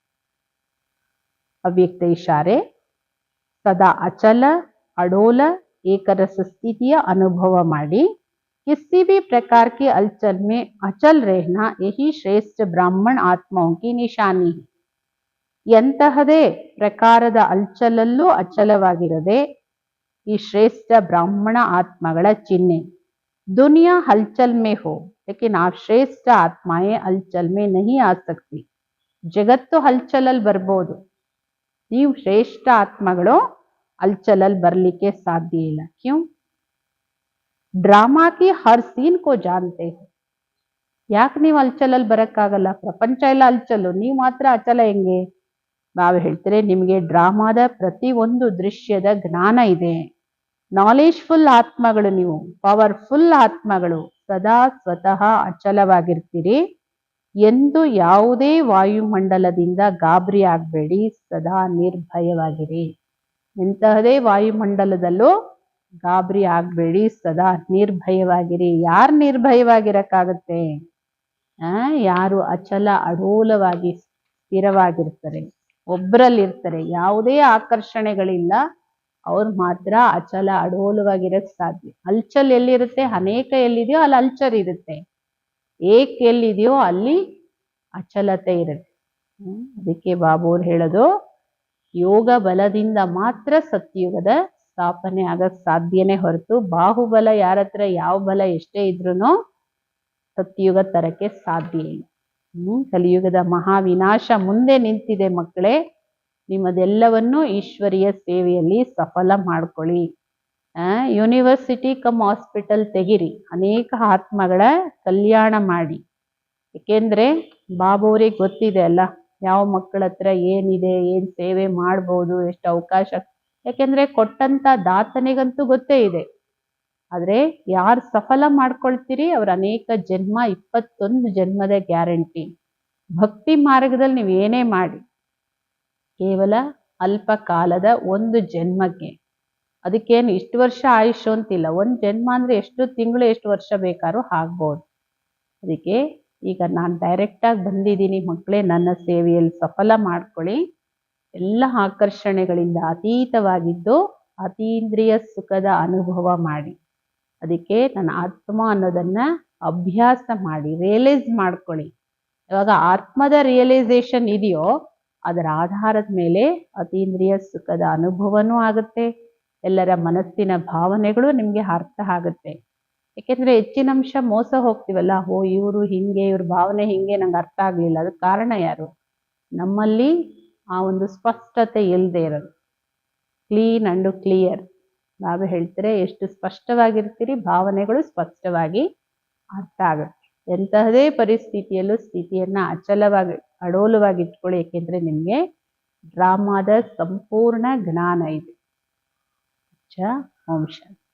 ಅವ್ಯಕ್ತ ಇಶಾರೆ. ಸದಾ ಅಚಲ ಅಡೋಲ ಏಕರಸ ಸ್ಥಿತಿಯ ಅನುಭವ ಮಾಡಿ. किसी भी प्रकार की हलचल में अचल रहना यही श्रेष्ठ ब्राह्मण आत्माओं की निशानी है. ಎಂತಹದೇ ಪ್ರಕಾರದ ಹಲ್ಚಲಲ್ಲೂ ಅಚಲವಾಗಿರದೆ ಈ ಶ್ರೇಷ್ಠ ಬ್ರಾಹ್ಮಣ ಆತ್ಮಗಳ ಚಿಹ್ನೆ. दुनिया हलचल में हो लेकिन आप श्रेष्ठ आत्माएं हलचल में नहीं आ सकती. ಜಗತ್ತು ಹಲ್ಚಲಲ್ಲಿ ಬರ್ಬೋದು, ನೀವು ಶ್ರೇಷ್ಠ ಆತ್ಮಗಳು ಹಲ್ಚಲಲ್ಲಿ ಬರ್ಲಿಕ್ಕೆ ಸಾಧ್ಯ ಇಲ್ಲ. ಕ್ಯೂ? ड्रामा की हर सीन को जानते हो. ಯಾಕೆ ನೀವು ಅಲ್ಚಲಲ್ಲಿ ಬರಕ್ಕಾಗಲ್ಲ? ಪ್ರಪಂಚ ಎಲ್ಲ ಅಲ್ಚಲು, ನೀವು ಮಾತ್ರ ಅಚಲ ಹೆಂಗೆ? ಬಾಬಾ ಹೇಳ್ತಾರೆ, ನಿಮಗೆ ಡ್ರಾಮಾದ ಪ್ರತಿ ಒಂದು ದೃಶ್ಯದ ಜ್ಞಾನ ಇದೆ. ನಾಲೆಜ್ಫುಲ್ ಆತ್ಮಗಳು, ನೀವು ಪವರ್ಫುಲ್ ಆತ್ಮಗಳು, ಸದಾ ಸ್ವತಃ ಅಚಲವಾಗಿರ್ತೀರಿ. ಎಂದು ಯಾವುದೇ ವಾಯುಮಂಡಲದಿಂದ ಗಾಬರಿ ಆಗಬೇಡಿ, ಸದಾ ನಿರ್ಭಯವಾಗಿರಿ. ಎಂತಹದೇ ವಾಯುಮಂಡಲದಲ್ಲೂ ಗಾಬರಿ ಆಗಬೇಡಿ, ಸದಾ ನಿರ್ಭಯವಾಗಿರಿ. ಯಾರು ನಿರ್ಭಯವಾಗಿರಕ್ಕಾಗತ್ತೆ? ಯಾರು ಅಚಲ ಅಡೋಲವಾಗಿ ಸ್ಥಿರವಾಗಿರ್ತಾರೆ, ಒಬ್ಬರಲ್ಲಿರ್ತಾರೆ, ಯಾವುದೇ ಆಕರ್ಷಣೆಗಳಿಲ್ಲ, ಅವ್ರು ಮಾತ್ರ ಅಚಲ ಅಡೋಲವಾಗಿರಕ್ ಸಾಧ್ಯ. ಹಲ್ಚಲ್ ಎಲ್ಲಿರುತ್ತೆ? ಅನೇಕ ಎಲ್ಲಿದೆಯೋ ಅಲ್ಲಿ ಹಲ್ಚಲ್ ಇರುತ್ತೆ, ಏಕ್ ಎಲ್ಲಿದೆಯೋ ಅಲ್ಲಿ ಅಚಲತೆ ಇರುತ್ತೆ. ಅದಕ್ಕೆ ಬಾಬುವ್ರು ಹೇಳೋದು, ಯೋಗ ಬಲದಿಂದ ಮಾತ್ರ ಸತ್ಯುಗದ ಸ್ಥಾಪನೆ ಆಗಕ್ ಸಾಧ್ಯನೇ ಹೊರತು ಬಾಹುಬಲ ಯಾರ ಹತ್ರ ಯಾವ ಬಲ ಎಷ್ಟೇ ಇದ್ರೂ ಸತ್ಯುಗ ತರಕ್ಕೆ ಸಾಧ್ಯ ಇಲ್ಲ. ಕಲಿಯುಗದ ಮಹಾವಿನಾಶ ಮುಂದೆ ನಿಂತಿದೆ ಮಕ್ಕಳೇ. ನಿಮ್ಮದೆಲ್ಲವನ್ನೂ ಈಶ್ವರಿಯ ಸೇವೆಯಲ್ಲಿ ಸಫಲ ಮಾಡ್ಕೊಳ್ಳಿ. ಯೂನಿವರ್ಸಿಟಿ ಕಮ್ ಹಾಸ್ಪಿಟಲ್ ತೆಗಿರಿ, ಅನೇಕ ಆತ್ಮಗಳ ಕಲ್ಯಾಣ ಮಾಡಿ. ಏಕೆಂದ್ರೆ ಬಾಬುವ್ರಿಗೆ ಗೊತ್ತಿದೆ ಅಲ್ಲ, ಯಾವ ಮಕ್ಕಳ ಹತ್ರ ಏನಿದೆ, ಏನ್ ಸೇವೆ ಮಾಡ್ಬೋದು, ಎಷ್ಟು ಅವಕಾಶ. ಯಾಕೆಂದ್ರೆ ಕೊಟ್ಟಂತ ದಾತನಿಗಂತೂ ಗೊತ್ತೇ ಇದೆ. ಆದ್ರೆ ಯಾರು ಸಫಲ ಮಾಡ್ಕೊಳ್ತೀರಿ ಅವ್ರ ಅನೇಕ ಜನ್ಮ, 21 ಜನ್ಮದ ಗ್ಯಾರಂಟಿ. ಭಕ್ತಿ ಮಾರ್ಗದಲ್ಲಿ ನೀವು ಏನೇ ಮಾಡಿ ಕೇವಲ ಅಲ್ಪ ಕಾಲದ ಒಂದು ಜನ್ಮಕ್ಕೆ. ಅದಕ್ಕೇನು ಇಷ್ಟು ವರ್ಷ ಆಯುಷ್ ಅಂತಿಲ್ಲ, ಒಂದು ಜನ್ಮ ಅಂದ್ರೆ ಎಷ್ಟು ತಿಂಗಳು ಎಷ್ಟು ವರ್ಷ ಬೇಕಾದ್ರೂ ಆಗ್ಬೋದು. ಅದಕ್ಕೆ ಈಗ ನಾನು ಡೈರೆಕ್ಟಾಗಿ ಬಂದಿದ್ದೀನಿ ಮಕ್ಕಳೇ, ನನ್ನ ಸೇವೆಯಲ್ಲಿ ಸಫಲ ಮಾಡ್ಕೊಳ್ಳಿ. ಎಲ್ಲ ಆಕರ್ಷಣೆಗಳಿಂದ ಅತೀತವಾಗಿದ್ದು ಅತೀಂದ್ರಿಯ ಸುಖದ ಅನುಭವ ಮಾಡಿ. ಅದಕ್ಕೆ ನನ್ನ ಆತ್ಮ ಅನ್ನೋದನ್ನ ಅಭ್ಯಾಸ ಮಾಡಿ, ರಿಯಲೈಸ್ ಮಾಡ್ಕೊಳ್ಳಿ. ಯಾವಾಗ ಆತ್ಮದ ರಿಯಲೈಸೇಷನ್ ಇದೆಯೋ ಅದರ ಆಧಾರದ ಮೇಲೆ ಅತೀಂದ್ರಿಯ ಸುಖದ ಅನುಭವನೂ ಆಗುತ್ತೆ, ಎಲ್ಲರ ಮನಸ್ಸಿನ ಭಾವನೆಗಳು ನಿಮಗೆ ಅರ್ಥ ಆಗುತ್ತೆ. ಯಾಕೆಂದ್ರೆ ಹೆಚ್ಚಿನ ಅಂಶ ಮೋಸ ಹೋಗ್ತೀವಲ್ಲ, ಇವರು ಹಿಂಗೆ, ಇವ್ರ ಭಾವನೆ ಹಿಂಗೆ, ನಂಗೆ ಅರ್ಥ ಆಗ್ಲಿಲ್ಲ. ಅದಕ್ಕೆ ಕಾರಣ ಯಾರು? ನಮ್ಮಲ್ಲಿ ಆ ಒಂದು ಸ್ಪಷ್ಟತೆ ಇಲ್ಲದೆ ಇರೋದು. Clean and clear. ನಾವು ಹೇಳ್ತಾರೆ, ಎಷ್ಟು ಸ್ಪಷ್ಟವಾಗಿರ್ತೀರಿ ಭಾವನೆಗಳು ಸ್ಪಷ್ಟವಾಗಿ ಅರ್ಥ ಆಗುತ್ತೆ. ಎಂತಹದೇ ಪರಿಸ್ಥಿತಿಯಲ್ಲೂ ಸ್ಥಿತಿಯನ್ನ ಅಚಲವಾಗಿ ಅಡೋಲವಾಗಿ ಇಟ್ಕೊಳ್ಳಿ. ಏಕೆಂದ್ರೆ ನಿಮಗೆ ಡ್ರಾಮಾದ ಸಂಪೂರ್ಣ ಜ್ಞಾನ ಇದೆ. ಓಂ ಶಾಂತಿ.